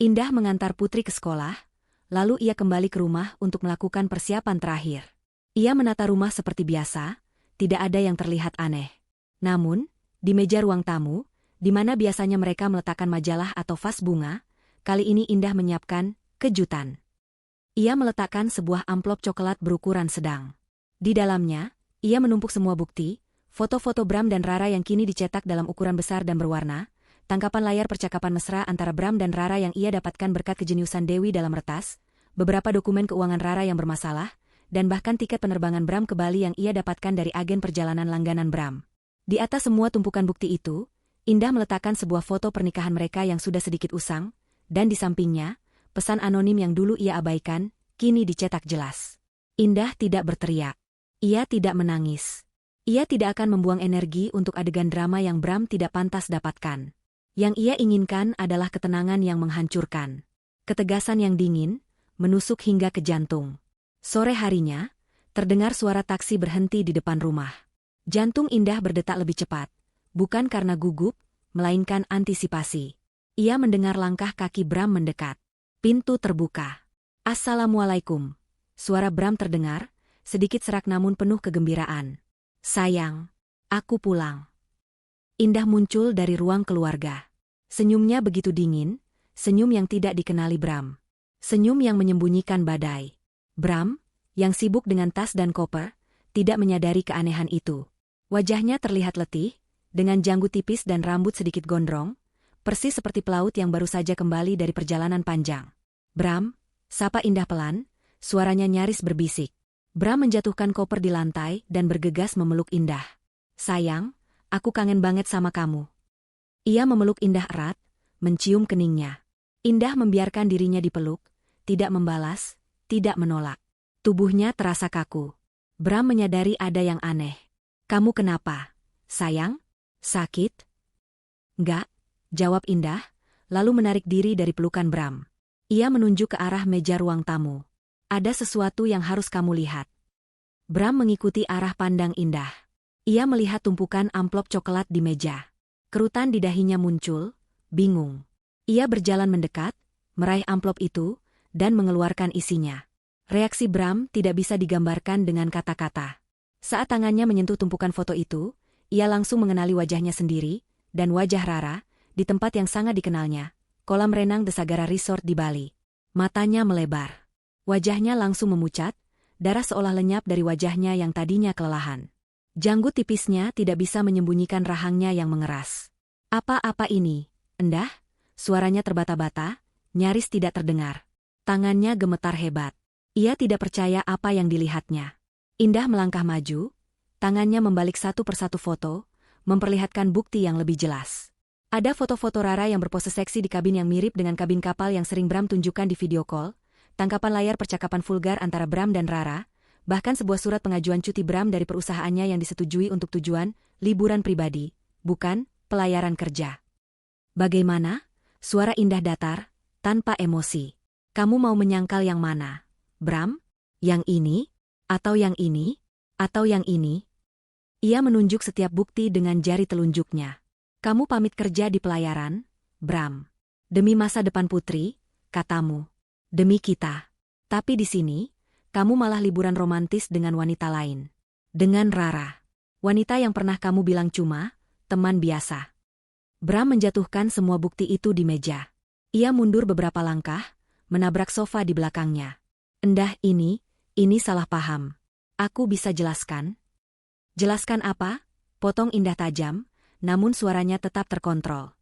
Indah mengantar Putri ke sekolah, lalu ia kembali ke rumah untuk melakukan persiapan terakhir. Ia menata rumah seperti biasa, tidak ada yang terlihat aneh. Namun, di meja ruang tamu, di mana biasanya mereka meletakkan majalah atau vas bunga, kali ini Indah menyiapkan kejutan. Ia meletakkan sebuah amplop coklat berukuran sedang. Di dalamnya, ia menumpuk semua bukti, foto-foto Bram dan Rara yang kini dicetak dalam ukuran besar dan berwarna, tangkapan layar percakapan mesra antara Bram dan Rara yang ia dapatkan berkat kejeniusan Dewi dalam retas, beberapa dokumen keuangan Rara yang bermasalah, dan bahkan tiket penerbangan Bram ke Bali yang ia dapatkan dari agen perjalanan langganan Bram. Di atas semua tumpukan bukti itu, Indah meletakkan sebuah foto pernikahan mereka yang sudah sedikit usang, dan di sampingnya, pesan anonim yang dulu ia abaikan, kini dicetak jelas. Indah tidak berteriak. Ia tidak menangis. Ia tidak akan membuang energi untuk adegan drama yang Bram tidak pantas dapatkan. Yang ia inginkan adalah ketenangan yang menghancurkan. Ketegasan yang dingin, menusuk hingga ke jantung. Sore harinya, terdengar suara taksi berhenti di depan rumah. Jantung Indah berdetak lebih cepat. Bukan karena gugup, melainkan antisipasi. Ia mendengar langkah kaki Bram mendekat. Pintu terbuka. "Assalamualaikum." Suara Bram terdengar, sedikit serak namun penuh kegembiraan. "Sayang, aku pulang." Indah muncul dari ruang keluarga. Senyumnya begitu dingin, senyum yang tidak dikenali Bram. Senyum yang menyembunyikan badai. Bram, yang sibuk dengan tas dan koper, tidak menyadari keanehan itu. Wajahnya terlihat letih, dengan janggut tipis dan rambut sedikit gondrong, persis seperti pelaut yang baru saja kembali dari perjalanan panjang. "Bram," sapa Indah pelan, suaranya nyaris berbisik. Bram menjatuhkan koper di lantai dan bergegas memeluk Indah. "Sayang, aku kangen banget sama kamu." Ia memeluk Indah erat, mencium keningnya. Indah membiarkan dirinya dipeluk, tidak membalas, tidak menolak. Tubuhnya terasa kaku. Bram menyadari ada yang aneh. "Kamu kenapa, sayang? Sakit?" "Enggak," jawab Indah, lalu menarik diri dari pelukan Bram. Ia menunjuk ke arah meja ruang tamu. "Ada sesuatu yang harus kamu lihat." Bram mengikuti arah pandang Indah. Ia melihat tumpukan amplop coklat di meja. Kerutan di dahinya muncul, bingung. Ia berjalan mendekat, meraih amplop itu, dan mengeluarkan isinya. Reaksi Bram tidak bisa digambarkan dengan kata-kata. Saat tangannya menyentuh tumpukan foto itu, ia langsung mengenali wajahnya sendiri, dan wajah Rara, di tempat yang sangat dikenalnya, kolam renang The Sagara Resort di Bali. Matanya melebar. Wajahnya langsung memucat, darah seolah lenyap dari wajahnya yang tadinya kelelahan. Janggut tipisnya tidak bisa menyembunyikan rahangnya yang mengeras. "Apa-apa ini, Endah?" Suaranya terbata-bata, nyaris tidak terdengar. Tangannya gemetar hebat. Ia tidak percaya apa yang dilihatnya. Indah melangkah maju, tangannya membalik satu persatu foto, memperlihatkan bukti yang lebih jelas. Ada foto-foto Rara yang berpose seksi di kabin yang mirip dengan kabin kapal yang sering Bram tunjukkan di video call, tangkapan layar percakapan vulgar antara Bram dan Rara, bahkan sebuah surat pengajuan cuti Bram dari perusahaannya yang disetujui untuk tujuan liburan pribadi, bukan pelayaran kerja. "Bagaimana?" Suara Indah datar, tanpa emosi. "Kamu mau menyangkal yang mana, Bram? Yang ini? Atau yang ini? Atau yang ini?" Ia menunjuk setiap bukti dengan jari telunjuknya. "Kamu pamit kerja di pelayaran, Bram. Demi masa depan Putri, katamu. Demi kita. Tapi di sini, kamu malah liburan romantis dengan wanita lain. Dengan Rara. Wanita yang pernah kamu bilang cuma teman biasa." Bram menjatuhkan semua bukti itu di meja. Ia mundur beberapa langkah, menabrak sofa di belakangnya. "Endah, ini salah paham. Aku bisa jelaskan." "Jelaskan apa?" potong Indah tajam, namun suaranya tetap terkontrol.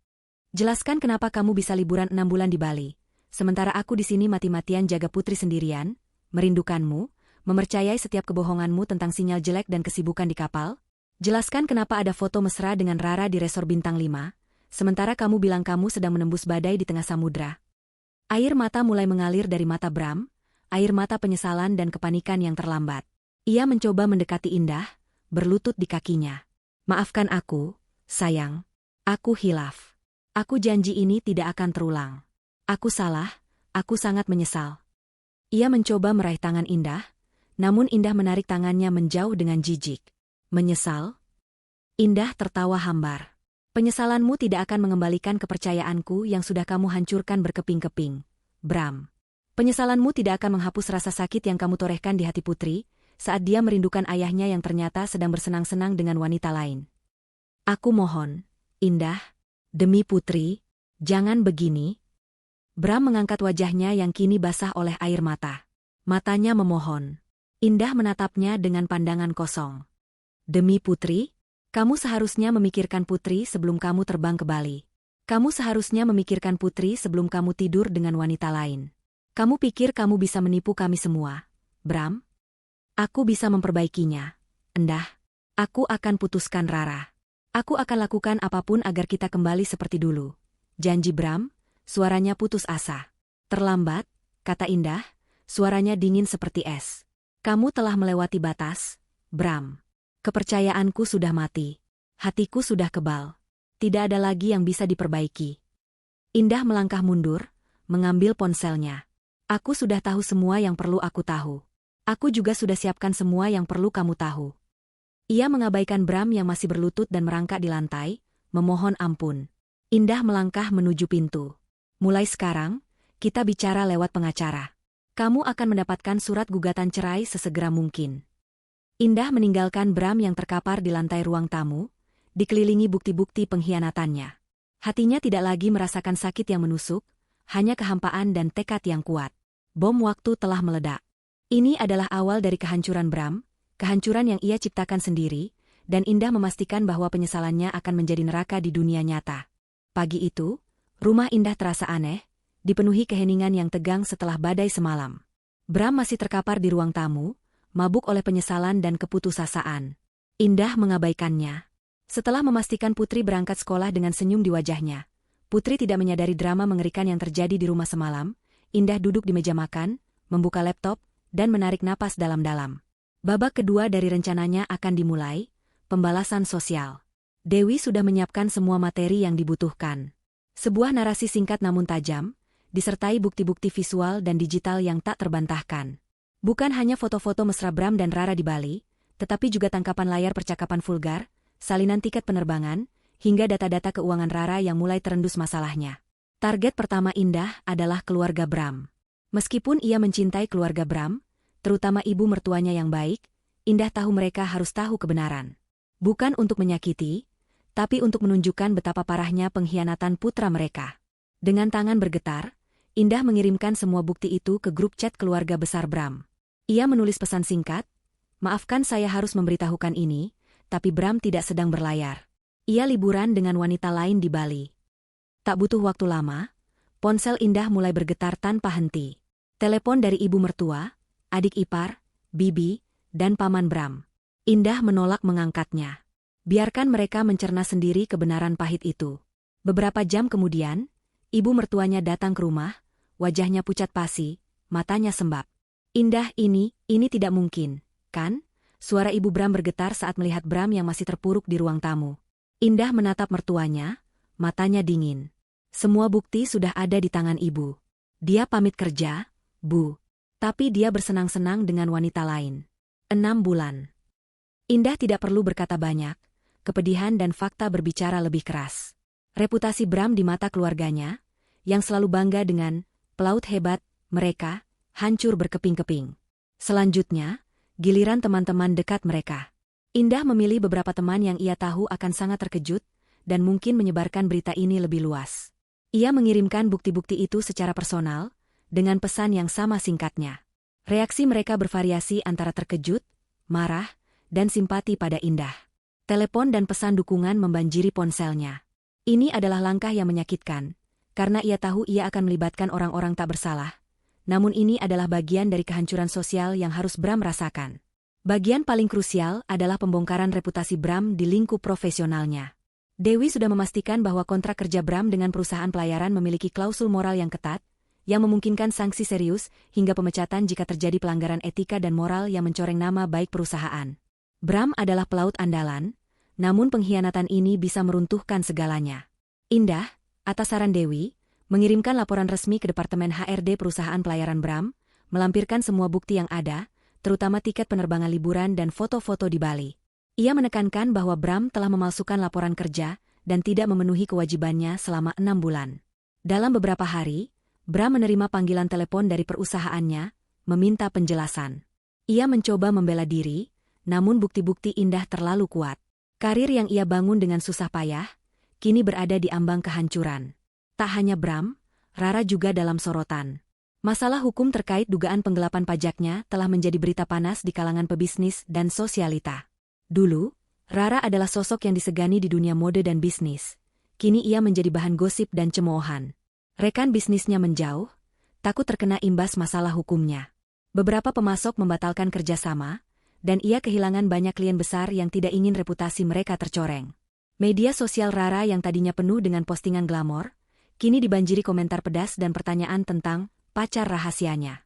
"Jelaskan kenapa kamu bisa liburan 6 bulan di Bali, sementara aku di sini mati-matian jaga Putri sendirian, merindukanmu, mempercayai setiap kebohonganmu tentang sinyal jelek dan kesibukan di kapal. Jelaskan kenapa ada foto mesra dengan Rara di resor bintang 5, sementara kamu bilang kamu sedang menembus badai di tengah samudra." Air mata mulai mengalir dari mata Bram, air mata penyesalan dan kepanikan yang terlambat. Ia mencoba mendekati Indah, berlutut di kakinya. "Maafkan aku, sayang. Aku hilaf. Aku janji ini tidak akan terulang. Aku salah, aku sangat menyesal." Ia mencoba meraih tangan Indah, namun Indah menarik tangannya menjauh dengan jijik. "Menyesal?" Indah tertawa hambar. "Penyesalanmu tidak akan mengembalikan kepercayaanku yang sudah kamu hancurkan berkeping-keping, Bram. Penyesalanmu tidak akan menghapus rasa sakit yang kamu torehkan di hati Putri, saat dia merindukan ayahnya yang ternyata sedang bersenang-senang dengan wanita lain. Aku mohon, Indah, demi Putri, jangan begini." Bram mengangkat wajahnya yang kini basah oleh air mata. Matanya memohon. Indah menatapnya dengan pandangan kosong. "Demi Putri? Kamu seharusnya memikirkan Putri sebelum kamu terbang ke Bali. Kamu seharusnya memikirkan Putri sebelum kamu tidur dengan wanita lain. Kamu pikir kamu bisa menipu kami semua, Bram? Aku bisa memperbaikinya. Endah, aku akan putuskan Rara. Aku akan lakukan apapun agar kita kembali seperti dulu. Janji Bram, suaranya putus asa. Terlambat, kata Indah, suaranya dingin seperti es. Kamu telah melewati batas, Bram. Kepercayaanku sudah mati. Hatiku sudah kebal. Tidak ada lagi yang bisa diperbaiki. Indah melangkah mundur, mengambil ponselnya. Aku sudah tahu semua yang perlu aku tahu. Aku juga sudah siapkan semua yang perlu kamu tahu. Ia mengabaikan Bram yang masih berlutut dan merangkak di lantai, memohon ampun. Indah melangkah menuju pintu. Mulai sekarang, kita bicara lewat pengacara. Kamu akan mendapatkan surat gugatan cerai sesegera mungkin. Indah meninggalkan Bram yang terkapar di lantai ruang tamu, dikelilingi bukti-bukti pengkhianatannya. Hatinya tidak lagi merasakan sakit yang menusuk, hanya kehampaan dan tekad yang kuat. Bom waktu telah meledak. Ini adalah awal dari kehancuran Bram, kehancuran yang ia ciptakan sendiri, dan Indah memastikan bahwa penyesalannya akan menjadi neraka di dunia nyata. Pagi itu, rumah Indah terasa aneh, dipenuhi keheningan yang tegang setelah badai semalam. Bram masih terkapar di ruang tamu, mabuk oleh penyesalan dan keputusasaan. Indah mengabaikannya. Setelah memastikan Putri berangkat sekolah dengan senyum di wajahnya, Putri tidak menyadari drama mengerikan yang terjadi di rumah semalam. Indah duduk di meja makan, membuka laptop, dan menarik napas dalam-dalam. Babak kedua dari rencananya akan dimulai, pembalasan sosial. Dewi sudah menyiapkan semua materi yang dibutuhkan. Sebuah narasi singkat namun tajam, disertai bukti-bukti visual dan digital yang tak terbantahkan. Bukan hanya foto-foto mesra Bram dan Rara di Bali, tetapi juga tangkapan layar percakapan vulgar, salinan tiket penerbangan, hingga data-data keuangan Rara yang mulai terendus masalahnya. Target pertama Indah adalah keluarga Bram. Meskipun ia mencintai keluarga Bram, terutama ibu mertuanya yang baik, Indah tahu mereka harus tahu kebenaran. Bukan untuk menyakiti, tapi untuk menunjukkan betapa parahnya pengkhianatan putra mereka. Dengan tangan bergetar, Indah mengirimkan semua bukti itu ke grup chat keluarga besar Bram. Ia menulis pesan singkat, "Maafkan saya harus memberitahukan ini, tapi Bram tidak sedang berlayar. Ia liburan dengan wanita lain di Bali." Tak butuh waktu lama, ponsel Indah mulai bergetar tanpa henti. Telepon dari ibu mertua, adik ipar, bibi, dan paman Bram. Indah menolak mengangkatnya. Biarkan mereka mencerna sendiri kebenaran pahit itu. Beberapa jam kemudian, ibu mertuanya datang ke rumah, wajahnya pucat pasi, matanya sembab. "Indah, ini tidak mungkin, kan?" Suara ibu Bram bergetar saat melihat Bram yang masih terpuruk di ruang tamu. Indah menatap mertuanya, matanya dingin. Semua bukti sudah ada di tangan ibu. Dia pamit kerja, Bu. Tapi dia bersenang-senang dengan wanita lain. 6 bulan. Indah tidak perlu berkata banyak, kepedihan dan fakta berbicara lebih keras. Reputasi Bram di mata keluarganya, yang selalu bangga dengan pelaut hebat mereka, hancur berkeping-keping. Selanjutnya, giliran teman-teman dekat mereka. Indah memilih beberapa teman yang ia tahu akan sangat terkejut, dan mungkin menyebarkan berita ini lebih luas. Ia mengirimkan bukti-bukti itu secara personal, dengan pesan yang sama singkatnya. Reaksi mereka bervariasi antara terkejut, marah, dan simpati pada Indah. Telepon dan pesan dukungan membanjiri ponselnya. Ini adalah langkah yang menyakitkan, karena ia tahu ia akan melibatkan orang-orang tak bersalah. Namun ini adalah bagian dari kehancuran sosial yang harus Bram rasakan. Bagian paling krusial adalah pembongkaran reputasi Bram di lingkup profesionalnya. Dewi sudah memastikan bahwa kontrak kerja Bram dengan perusahaan pelayaran memiliki klausul moral yang ketat, yang memungkinkan sanksi serius hingga pemecatan jika terjadi pelanggaran etika dan moral yang mencoreng nama baik perusahaan. Bram adalah pelaut andalan, namun pengkhianatan ini bisa meruntuhkan segalanya. Indah, atas saran Dewi, mengirimkan laporan resmi ke Departemen HRD perusahaan pelayaran Bram, melampirkan semua bukti yang ada, terutama tiket penerbangan liburan dan foto-foto di Bali. Ia menekankan bahwa Bram telah memalsukan laporan kerja dan tidak memenuhi kewajibannya selama 6 bulan. Dalam beberapa hari, Bram menerima panggilan telepon dari perusahaannya, meminta penjelasan. Ia mencoba membela diri, namun bukti-bukti Indah terlalu kuat. Karir yang ia bangun dengan susah payah, kini berada di ambang kehancuran. Tak hanya Bram, Rara juga dalam sorotan. Masalah hukum terkait dugaan penggelapan pajaknya telah menjadi berita panas di kalangan pebisnis dan sosialita. Dulu, Rara adalah sosok yang disegani di dunia mode dan bisnis. Kini ia menjadi bahan gosip dan cemoohan. Rekan bisnisnya menjauh, takut terkena imbas masalah hukumnya. Beberapa pemasok membatalkan kerjasama, dan ia kehilangan banyak klien besar yang tidak ingin reputasi mereka tercoreng. Media sosial Rara yang tadinya penuh dengan postingan glamor, kini dibanjiri komentar pedas dan pertanyaan tentang pacar rahasianya.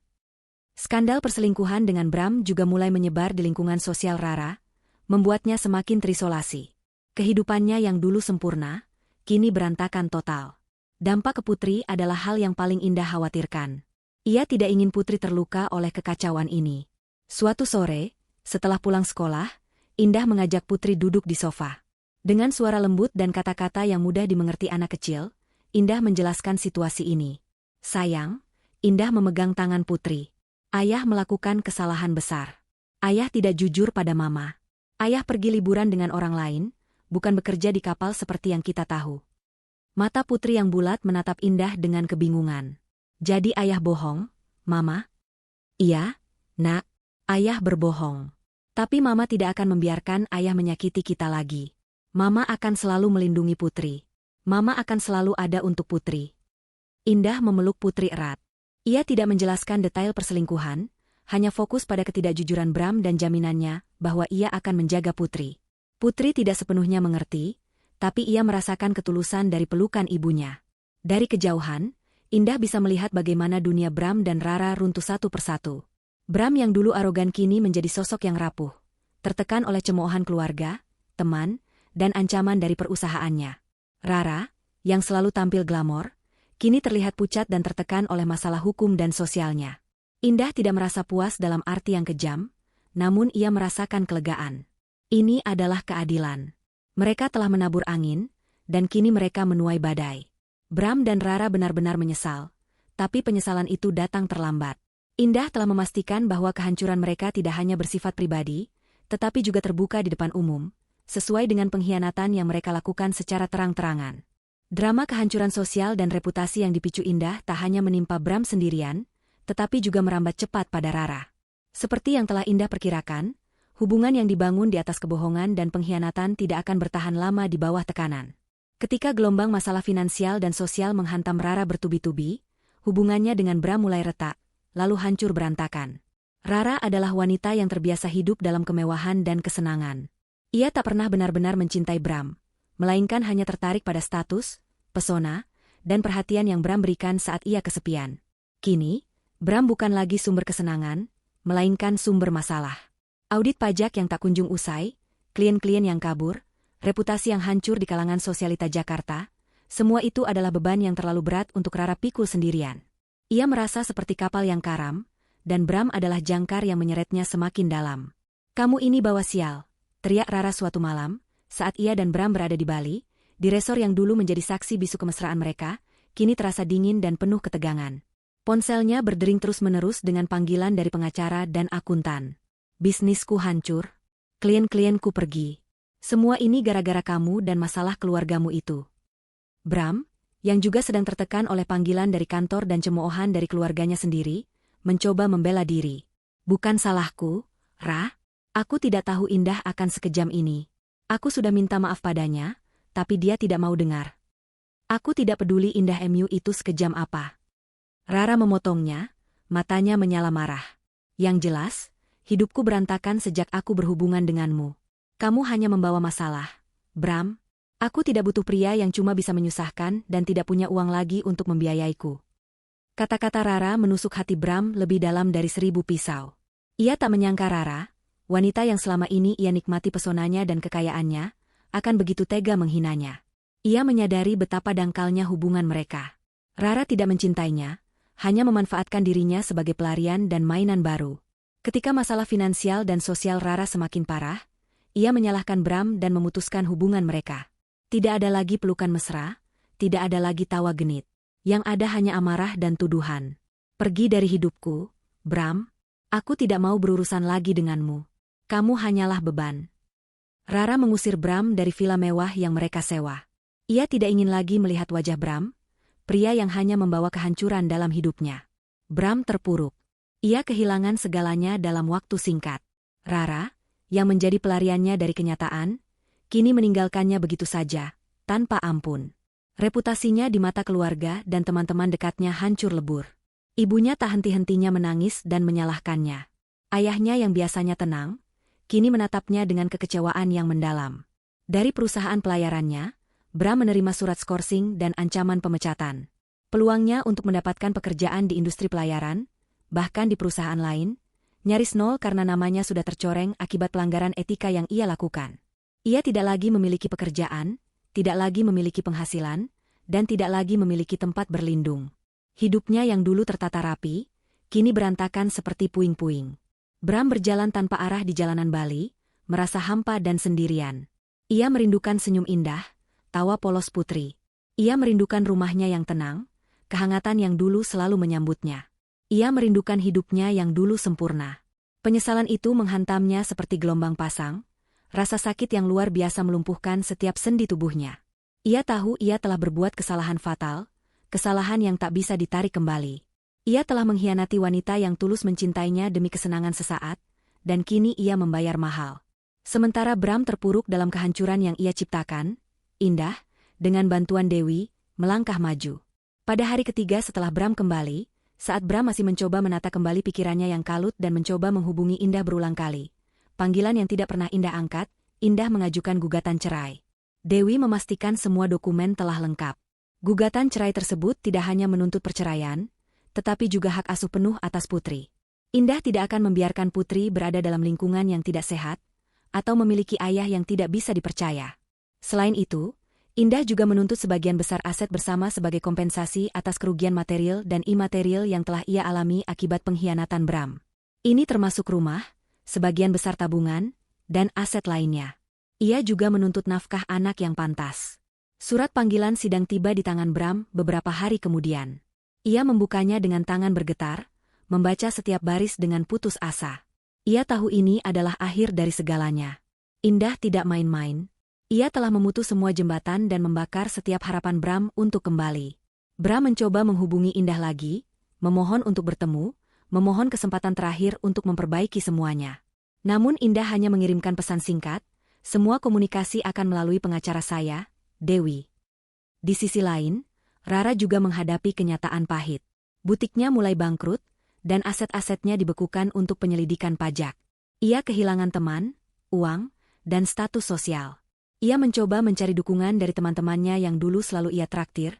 Skandal perselingkuhan dengan Bram juga mulai menyebar di lingkungan sosial Rara, membuatnya semakin terisolasi. Kehidupannya yang dulu sempurna, kini berantakan total. Dampak ke Putri adalah hal yang paling Indah khawatirkan. Ia tidak ingin Putri terluka oleh kekacauan ini. Suatu sore, setelah pulang sekolah, Indah mengajak Putri duduk di sofa. Dengan suara lembut dan kata-kata yang mudah dimengerti anak kecil, Indah menjelaskan situasi ini. Sayang, Indah memegang tangan Putri. Ayah melakukan kesalahan besar. Ayah tidak jujur pada Mama. Ayah pergi liburan dengan orang lain, bukan bekerja di kapal seperti yang kita tahu. Mata Putri yang bulat menatap Indah dengan kebingungan. Jadi ayah bohong, Mama? Iya, Nak, ayah berbohong. Tapi Mama tidak akan membiarkan ayah menyakiti kita lagi. Mama akan selalu melindungi Putri. Mama akan selalu ada untuk Putri. Indah memeluk Putri erat. Ia tidak menjelaskan detail perselingkuhan, hanya fokus pada ketidakjujuran Bram dan jaminannya bahwa ia akan menjaga Putri. Putri tidak sepenuhnya mengerti, tapi ia merasakan ketulusan dari pelukan ibunya. Dari kejauhan, Indah bisa melihat bagaimana dunia Bram dan Rara runtuh satu persatu. Bram yang dulu arogan kini menjadi sosok yang rapuh, tertekan oleh cemoohan keluarga, teman, dan ancaman dari perusahaannya. Rara, yang selalu tampil glamor, kini terlihat pucat dan tertekan oleh masalah hukum dan sosialnya. Indah tidak merasa puas dalam arti yang kejam, namun ia merasakan kelegaan. Ini adalah keadilan. Mereka telah menabur angin, dan kini mereka menuai badai. Bram dan Rara benar-benar menyesal, tapi penyesalan itu datang terlambat. Indah telah memastikan bahwa kehancuran mereka tidak hanya bersifat pribadi, tetapi juga terbuka di depan umum, sesuai dengan pengkhianatan yang mereka lakukan secara terang-terangan. Drama kehancuran sosial dan reputasi yang dipicu Indah tak hanya menimpa Bram sendirian, tetapi juga merambat cepat pada Rara. Seperti yang telah Indah perkirakan, hubungan yang dibangun di atas kebohongan dan pengkhianatan tidak akan bertahan lama di bawah tekanan. Ketika gelombang masalah finansial dan sosial menghantam Rara bertubi-tubi, hubungannya dengan Bram mulai retak, lalu hancur berantakan. Rara adalah wanita yang terbiasa hidup dalam kemewahan dan kesenangan. Ia tak pernah benar-benar mencintai Bram, melainkan hanya tertarik pada status, pesona, dan perhatian yang Bram berikan saat ia kesepian. Kini, Bram bukan lagi sumber kesenangan, melainkan sumber masalah. Audit pajak yang tak kunjung usai, klien-klien yang kabur, reputasi yang hancur di kalangan sosialita Jakarta, semua itu adalah beban yang terlalu berat untuk Rara pikul sendirian. Ia merasa seperti kapal yang karam, dan Bram adalah jangkar yang menyeretnya semakin dalam. "Kamu ini bawa sial," teriak Rara suatu malam, saat ia dan Bram berada di Bali, di resor yang dulu menjadi saksi bisu kemesraan mereka, kini terasa dingin dan penuh ketegangan. Ponselnya berdering terus-menerus dengan panggilan dari pengacara dan akuntan. "Bisnisku hancur. Klien-klienku pergi. Semua ini gara-gara kamu dan masalah keluargamu itu." Bram, yang juga sedang tertekan oleh panggilan dari kantor dan cemoohan dari keluarganya sendiri, mencoba membela diri. "Bukan salahku, Ra. Aku tidak tahu Indah akan sekejam ini. Aku sudah minta maaf padanya, tapi dia tidak mau dengar. Aku tidak peduli Indah MU itu sekejam apa." Rara memotongnya, matanya menyala marah. "Yang jelas, hidupku berantakan sejak aku berhubungan denganmu. Kamu hanya membawa masalah, Bram. Aku tidak butuh pria yang cuma bisa menyusahkan dan tidak punya uang lagi untuk membiayaiku." Kata-kata Rara menusuk hati Bram lebih dalam dari 1000 pisau. Ia tak menyangka Rara, wanita yang selama ini ia nikmati pesonanya dan kekayaannya, akan begitu tega menghinanya. Ia menyadari betapa dangkalnya hubungan mereka. Rara tidak mencintainya, hanya memanfaatkan dirinya sebagai pelarian dan mainan baru. Ketika masalah finansial dan sosial Rara semakin parah, ia menyalahkan Bram dan memutuskan hubungan mereka. Tidak ada lagi pelukan mesra, tidak ada lagi tawa genit. Yang ada hanya amarah dan tuduhan. "Pergi dari hidupku, Bram. Aku tidak mau berurusan lagi denganmu. Kamu hanyalah beban." Rara mengusir Bram dari villa mewah yang mereka sewa. Ia tidak ingin lagi melihat wajah Bram, pria yang hanya membawa kehancuran dalam hidupnya. Bram terpuruk. Ia kehilangan segalanya dalam waktu singkat. Rara, yang menjadi pelariannya dari kenyataan, kini meninggalkannya begitu saja, tanpa ampun. Reputasinya di mata keluarga dan teman-teman dekatnya hancur lebur. Ibunya tak henti-hentinya menangis dan menyalahkannya. Ayahnya yang biasanya tenang, kini menatapnya dengan kekecewaan yang mendalam. Dari perusahaan pelayarannya, Bram menerima surat skorsing dan ancaman pemecatan. Peluangnya untuk mendapatkan pekerjaan di industri pelayaran, bahkan di perusahaan lain, nyaris nol karena namanya sudah tercoreng akibat pelanggaran etika yang ia lakukan. Ia tidak lagi memiliki pekerjaan, tidak lagi memiliki penghasilan, dan tidak lagi memiliki tempat berlindung. Hidupnya yang dulu tertata rapi, kini berantakan seperti puing-puing. Bram berjalan tanpa arah di jalanan Bali, merasa hampa dan sendirian. Ia merindukan senyum indah, tawa polos putri. Ia merindukan rumahnya yang tenang, kehangatan yang dulu selalu menyambutnya. Ia merindukan hidupnya yang dulu sempurna. Penyesalan itu menghantamnya seperti gelombang pasang, rasa sakit yang luar biasa melumpuhkan setiap sendi tubuhnya. Ia tahu ia telah berbuat kesalahan fatal, kesalahan yang tak bisa ditarik kembali. Ia telah mengkhianati wanita yang tulus mencintainya demi kesenangan sesaat, dan kini ia membayar mahal. Sementara Bram terpuruk dalam kehancuran yang ia ciptakan, Indah, dengan bantuan Dewi, melangkah maju. Pada hari ketiga setelah Bram kembali, saat Bram masih mencoba menata kembali pikirannya yang kalut dan mencoba menghubungi Indah berulang kali. Panggilan yang tidak pernah Indah angkat, Indah mengajukan gugatan cerai. Dewi memastikan semua dokumen telah lengkap. Gugatan cerai tersebut tidak hanya menuntut perceraian, tetapi juga hak asuh penuh atas Putri. Indah tidak akan membiarkan Putri berada dalam lingkungan yang tidak sehat, atau memiliki ayah yang tidak bisa dipercaya. Selain itu, Indah juga menuntut sebagian besar aset bersama sebagai kompensasi atas kerugian material dan imaterial yang telah ia alami akibat pengkhianatan Bram. Ini termasuk rumah, sebagian besar tabungan, dan aset lainnya. Ia juga menuntut nafkah anak yang pantas. Surat panggilan sidang tiba di tangan Bram beberapa hari kemudian. Ia membukanya dengan tangan bergetar, membaca setiap baris dengan putus asa. Ia tahu ini adalah akhir dari segalanya. Indah tidak main-main. Ia telah memutus semua jembatan dan membakar setiap harapan Bram untuk kembali. Bram mencoba menghubungi Indah lagi, memohon untuk bertemu, memohon kesempatan terakhir untuk memperbaiki semuanya. Namun Indah hanya mengirimkan pesan singkat, semua komunikasi akan melalui pengacara saya, Dewi. Di sisi lain, Rara juga menghadapi kenyataan pahit. Butiknya mulai bangkrut, dan aset-asetnya dibekukan untuk penyelidikan pajak. Ia kehilangan teman, uang, dan status sosial. Ia mencoba mencari dukungan dari teman-temannya yang dulu selalu ia traktir,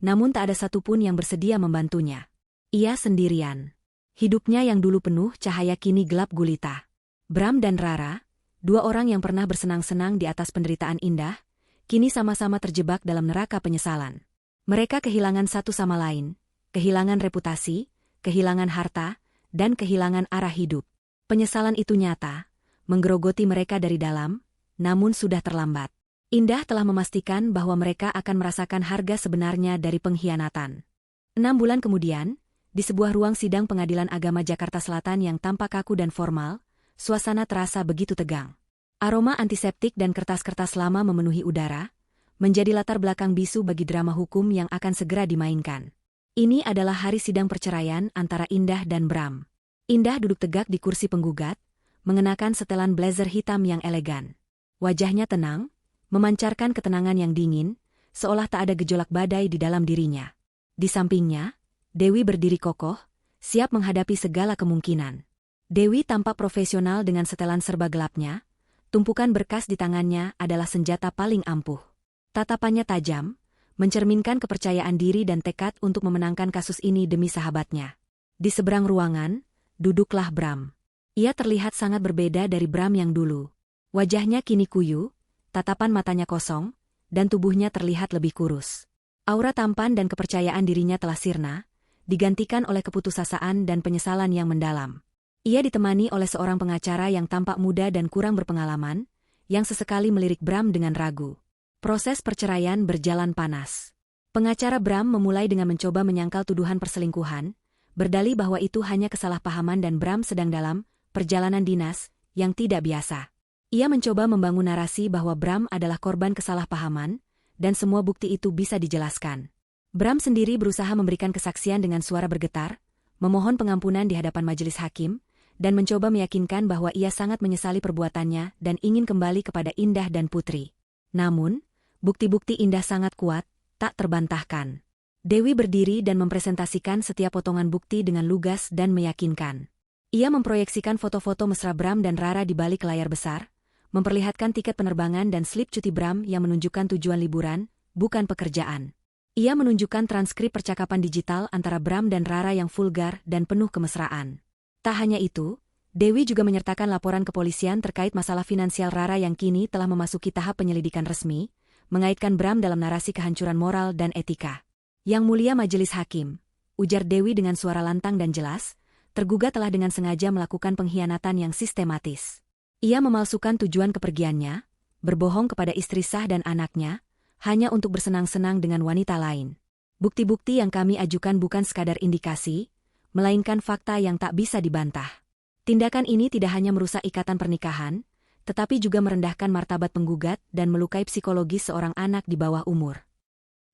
namun tak ada satupun yang bersedia membantunya. Ia sendirian. Hidupnya yang dulu penuh cahaya kini gelap gulita. Bram dan Rara, dua orang yang pernah bersenang-senang di atas penderitaan Indah, kini sama-sama terjebak dalam neraka penyesalan. Mereka kehilangan satu sama lain, kehilangan reputasi, kehilangan harta, dan kehilangan arah hidup. Penyesalan itu nyata, menggerogoti mereka dari dalam, namun sudah terlambat. Indah telah memastikan bahwa mereka akan merasakan harga sebenarnya dari pengkhianatan. 6 bulan kemudian, di sebuah ruang sidang Pengadilan Agama Jakarta Selatan yang tampak kaku dan formal, suasana terasa begitu tegang. Aroma antiseptik dan kertas-kertas lama memenuhi udara, menjadi latar belakang bisu bagi drama hukum yang akan segera dimainkan. Ini adalah hari sidang perceraian antara Indah dan Bram. Indah duduk tegak di kursi penggugat, mengenakan setelan blazer hitam yang elegan. Wajahnya tenang, memancarkan ketenangan yang dingin, seolah tak ada gejolak badai di dalam dirinya. Di sampingnya, Dewi berdiri kokoh, siap menghadapi segala kemungkinan. Dewi tampak profesional dengan setelan serba gelapnya, tumpukan berkas di tangannya adalah senjata paling ampuh. Tatapannya tajam, mencerminkan kepercayaan diri dan tekad untuk memenangkan kasus ini demi sahabatnya. Di seberang ruangan, duduklah Bram. Ia terlihat sangat berbeda dari Bram yang dulu. Wajahnya kini kuyu, tatapan matanya kosong, dan tubuhnya terlihat lebih kurus. Aura tampan dan kepercayaan dirinya telah sirna, digantikan oleh keputusasaan dan penyesalan yang mendalam. Ia ditemani oleh seorang pengacara yang tampak muda dan kurang berpengalaman, yang sesekali melirik Bram dengan ragu. Proses perceraian berjalan panas. Pengacara Bram memulai dengan mencoba menyangkal tuduhan perselingkuhan, berdalih bahwa itu hanya kesalahpahaman dan Bram sedang dalam perjalanan dinas yang tidak biasa. Ia mencoba membangun narasi bahwa Bram adalah korban kesalahpahaman, dan semua bukti itu bisa dijelaskan. Bram sendiri berusaha memberikan kesaksian dengan suara bergetar, memohon pengampunan di hadapan majelis hakim, dan mencoba meyakinkan bahwa ia sangat menyesali perbuatannya dan ingin kembali kepada Indah dan Putri. Namun, bukti-bukti Indah sangat kuat, tak terbantahkan. Dewi berdiri dan mempresentasikan setiap potongan bukti dengan lugas dan meyakinkan. Ia memproyeksikan foto-foto mesra Bram dan Rara di balik layar besar, memperlihatkan tiket penerbangan dan slip cuti Bram yang menunjukkan tujuan liburan, bukan pekerjaan. Ia menunjukkan transkrip percakapan digital antara Bram dan Rara yang vulgar dan penuh kemesraan. Tak hanya itu, Dewi juga menyertakan laporan kepolisian terkait masalah finansial Rara yang kini telah memasuki tahap penyelidikan resmi, mengaitkan Bram dalam narasi kehancuran moral dan etika. Yang mulia majelis hakim, ujar Dewi dengan suara lantang dan jelas, tergugat telah dengan sengaja melakukan pengkhianatan yang sistematis. Ia memalsukan tujuan kepergiannya, berbohong kepada istri sah dan anaknya, hanya untuk bersenang-senang dengan wanita lain. Bukti-bukti yang kami ajukan bukan sekadar indikasi, melainkan fakta yang tak bisa dibantah. Tindakan ini tidak hanya merusak ikatan pernikahan, tetapi juga merendahkan martabat penggugat dan melukai psikologis seorang anak di bawah umur.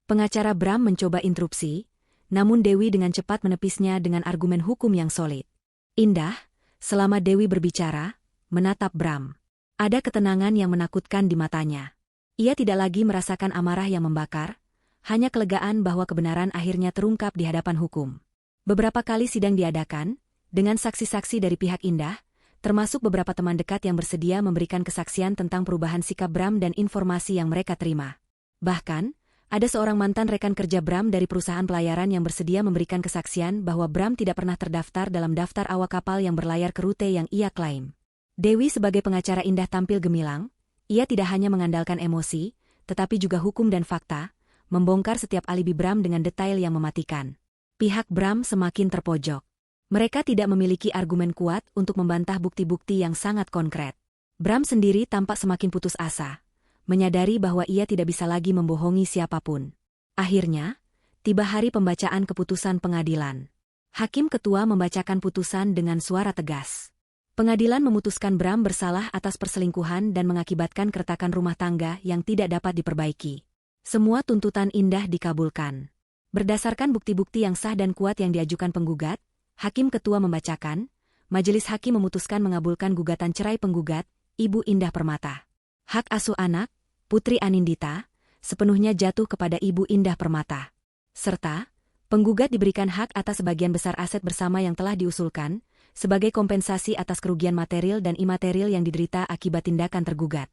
Pengacara Bram mencoba interupsi, namun Dewi dengan cepat menepisnya dengan argumen hukum yang solid. Indah, selama Dewi berbicara, menatap Bram. Ada ketenangan yang menakutkan di matanya. Ia tidak lagi merasakan amarah yang membakar, hanya kelegaan bahwa kebenaran akhirnya terungkap di hadapan hukum. Beberapa kali sidang diadakan, dengan saksi-saksi dari pihak Indah, termasuk beberapa teman dekat yang bersedia memberikan kesaksian tentang perubahan sikap Bram dan informasi yang mereka terima. Bahkan, ada seorang mantan rekan kerja Bram dari perusahaan pelayaran yang bersedia memberikan kesaksian bahwa Bram tidak pernah terdaftar dalam daftar awak kapal yang berlayar ke rute yang ia klaim. Dewi sebagai pengacara Indah tampil gemilang, ia tidak hanya mengandalkan emosi, tetapi juga hukum dan fakta, membongkar setiap alibi Bram dengan detail yang mematikan. Pihak Bram semakin terpojok. Mereka tidak memiliki argumen kuat untuk membantah bukti-bukti yang sangat konkret. Bram sendiri tampak semakin putus asa, menyadari bahwa ia tidak bisa lagi membohongi siapapun. Akhirnya, tiba hari pembacaan keputusan pengadilan. Hakim ketua membacakan putusan dengan suara tegas. Pengadilan memutuskan Bram bersalah atas perselingkuhan dan mengakibatkan keretakan rumah tangga yang tidak dapat diperbaiki. Semua tuntutan Indah dikabulkan. Berdasarkan bukti-bukti yang sah dan kuat yang diajukan penggugat, Hakim Ketua membacakan, Majelis Hakim memutuskan mengabulkan gugatan cerai penggugat, Ibu Indah Permata. Hak asuh anak, Putri Anindita, sepenuhnya jatuh kepada Ibu Indah Permata. Serta, penggugat diberikan hak atas sebagian besar aset bersama yang telah diusulkan, sebagai kompensasi atas kerugian material dan imaterial yang diderita akibat tindakan tergugat.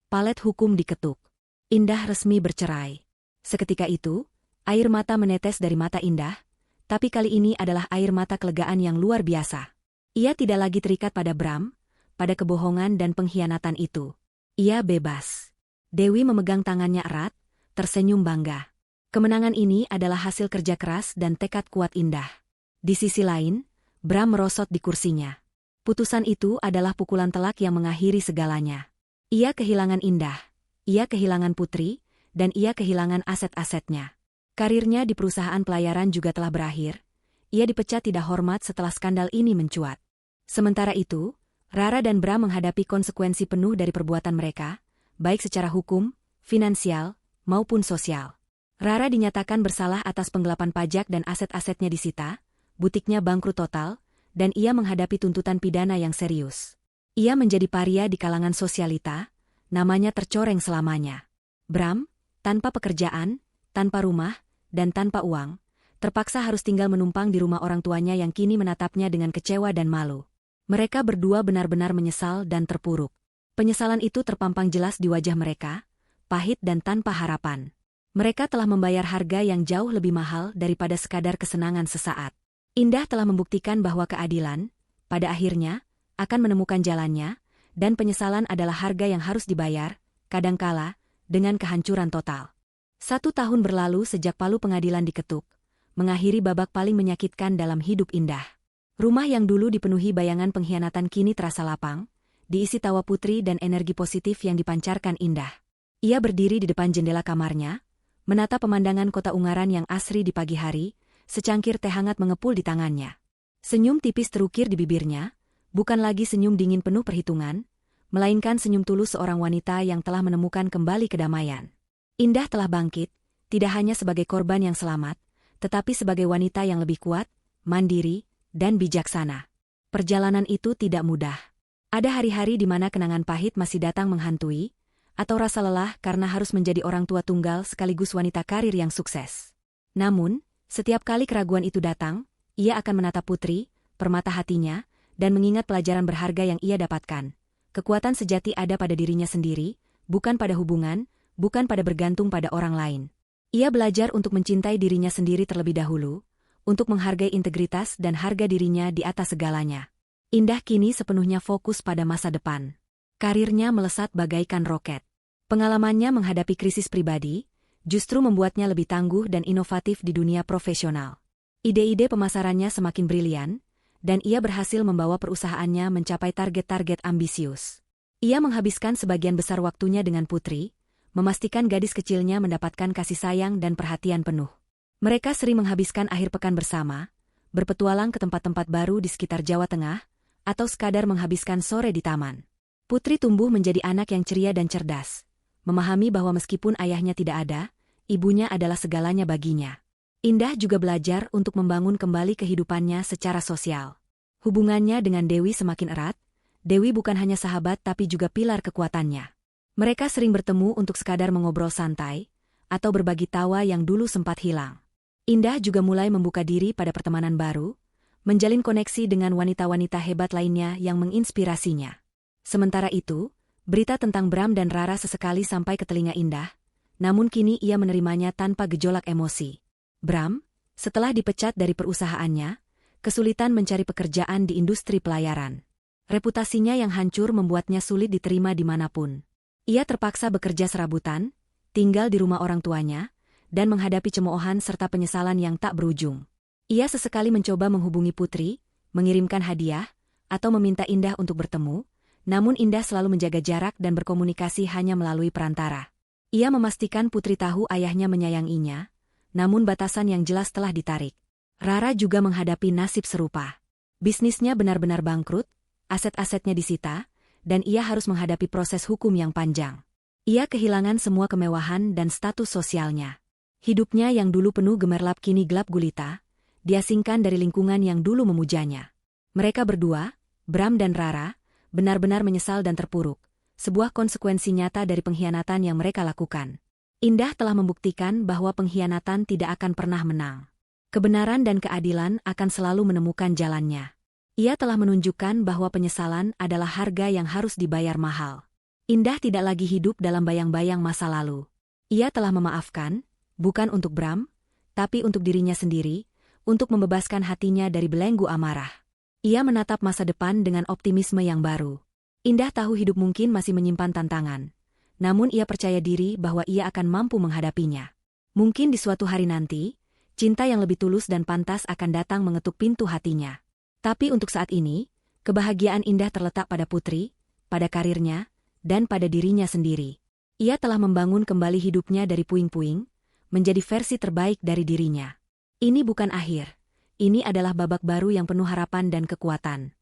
Palet hukum diketuk. Indah resmi bercerai. Seketika itu, air mata menetes dari mata Indah, tapi kali ini adalah air mata kelegaan yang luar biasa. Ia tidak lagi terikat pada Bram, pada kebohongan dan pengkhianatan itu. Ia bebas. Dewi memegang tangannya erat, tersenyum bangga. Kemenangan ini adalah hasil kerja keras dan tekad kuat Indah. Di sisi lain, Bram merosot di kursinya. Putusan itu adalah pukulan telak yang mengakhiri segalanya. Ia kehilangan Indah, ia kehilangan Putri, dan ia kehilangan aset-asetnya. Karirnya di perusahaan pelayaran juga telah berakhir. Ia dipecat tidak hormat setelah skandal ini mencuat. Sementara itu, Rara dan Bram menghadapi konsekuensi penuh dari perbuatan mereka, baik secara hukum, finansial, maupun sosial. Rara dinyatakan bersalah atas penggelapan pajak dan aset-asetnya disita, butiknya bangkrut total, dan ia menghadapi tuntutan pidana yang serius. Ia menjadi paria di kalangan sosialita, namanya tercoreng selamanya. Bram, tanpa pekerjaan, tanpa rumah, dan tanpa uang, terpaksa harus tinggal menumpang di rumah orang tuanya yang kini menatapnya dengan kecewa dan malu. Mereka berdua benar-benar menyesal dan terpuruk. Penyesalan itu terpampang jelas di wajah mereka, pahit dan tanpa harapan. Mereka telah membayar harga yang jauh lebih mahal daripada sekadar kesenangan sesaat. Indah telah membuktikan bahwa keadilan, pada akhirnya, akan menemukan jalannya, dan penyesalan adalah harga yang harus dibayar, kadangkala, dengan kehancuran total. 1 tahun berlalu sejak palu pengadilan diketuk, mengakhiri babak paling menyakitkan dalam hidup Indah. Rumah yang dulu dipenuhi bayangan pengkhianatan kini terasa lapang, diisi tawa Putri dan energi positif yang dipancarkan Indah. Ia berdiri di depan jendela kamarnya, menatap pemandangan kota Ungaran yang asri di pagi hari, secangkir teh hangat mengepul di tangannya. Senyum tipis terukir di bibirnya, bukan lagi senyum dingin penuh perhitungan, melainkan senyum tulus seorang wanita yang telah menemukan kembali kedamaian. Indah telah bangkit, tidak hanya sebagai korban yang selamat, tetapi sebagai wanita yang lebih kuat, mandiri, dan bijaksana. Perjalanan itu tidak mudah. Ada hari-hari di mana kenangan pahit masih datang menghantui, atau rasa lelah karena harus menjadi orang tua tunggal sekaligus wanita karir yang sukses. Namun, setiap kali keraguan itu datang, ia akan menatap Putri, permata hatinya, dan mengingat pelajaran berharga yang ia dapatkan, kekuatan sejati ada pada dirinya sendiri, bukan pada hubungan, bukan pada bergantung pada orang lain. Ia belajar untuk mencintai dirinya sendiri terlebih dahulu, untuk menghargai integritas dan harga dirinya di atas segalanya. Indah kini sepenuhnya fokus pada masa depan. Karirnya melesat bagaikan roket. Pengalamannya menghadapi krisis pribadi, justru membuatnya lebih tangguh dan inovatif di dunia profesional. Ide-ide pemasarannya semakin brilian, dan ia berhasil membawa perusahaannya mencapai target-target ambisius. Ia menghabiskan sebagian besar waktunya dengan Putri, memastikan gadis kecilnya mendapatkan kasih sayang dan perhatian penuh. Mereka sering menghabiskan akhir pekan bersama, berpetualang ke tempat-tempat baru di sekitar Jawa Tengah, atau sekadar menghabiskan sore di taman. Putri tumbuh menjadi anak yang ceria dan cerdas, memahami bahwa meskipun ayahnya tidak ada, ibunya adalah segalanya baginya. Indah juga belajar untuk membangun kembali kehidupannya secara sosial. Hubungannya dengan Dewi semakin erat. Dewi bukan hanya sahabat tapi juga pilar kekuatannya. Mereka sering bertemu untuk sekadar mengobrol santai, atau berbagi tawa yang dulu sempat hilang. Indah juga mulai membuka diri pada pertemanan baru, menjalin koneksi dengan wanita-wanita hebat lainnya yang menginspirasinya. Sementara itu, berita tentang Bram dan Rara sesekali sampai ke telinga Indah, namun kini ia menerimanya tanpa gejolak emosi. Bram, setelah dipecat dari perusahaannya, kesulitan mencari pekerjaan di industri pelayaran. Reputasinya yang hancur membuatnya sulit diterima dimanapun. Ia terpaksa bekerja serabutan, tinggal di rumah orang tuanya, dan menghadapi cemoohan serta penyesalan yang tak berujung. Ia sesekali mencoba menghubungi Putri, mengirimkan hadiah, atau meminta Indah untuk bertemu, namun Indah selalu menjaga jarak dan berkomunikasi hanya melalui perantara. Ia memastikan Putri tahu ayahnya menyayanginya, namun batasan yang jelas telah ditarik. Rara juga menghadapi nasib serupa. Bisnisnya benar-benar bangkrut, aset-asetnya disita, dan ia harus menghadapi proses hukum yang panjang. Ia kehilangan semua kemewahan dan status sosialnya. Hidupnya yang dulu penuh gemerlap kini gelap gulita, diasingkan dari lingkungan yang dulu memujanya. Mereka berdua, Bram dan Rara, benar-benar menyesal dan terpuruk, sebuah konsekuensi nyata dari pengkhianatan yang mereka lakukan. Indah telah membuktikan bahwa pengkhianatan tidak akan pernah menang. Kebenaran dan keadilan akan selalu menemukan jalannya. Ia telah menunjukkan bahwa penyesalan adalah harga yang harus dibayar mahal. Indah tidak lagi hidup dalam bayang-bayang masa lalu. Ia telah memaafkan, bukan untuk Bram, tapi untuk dirinya sendiri, untuk membebaskan hatinya dari belenggu amarah. Ia menatap masa depan dengan optimisme yang baru. Indah tahu hidup mungkin masih menyimpan tantangan, namun ia percaya diri bahwa ia akan mampu menghadapinya. Mungkin di suatu hari nanti, cinta yang lebih tulus dan pantas akan datang mengetuk pintu hatinya. Tapi untuk saat ini, kebahagiaan Indah terletak pada Putri, pada karirnya, dan pada dirinya sendiri. Ia telah membangun kembali hidupnya dari puing-puing, menjadi versi terbaik dari dirinya. Ini bukan akhir. Ini adalah babak baru yang penuh harapan dan kekuatan.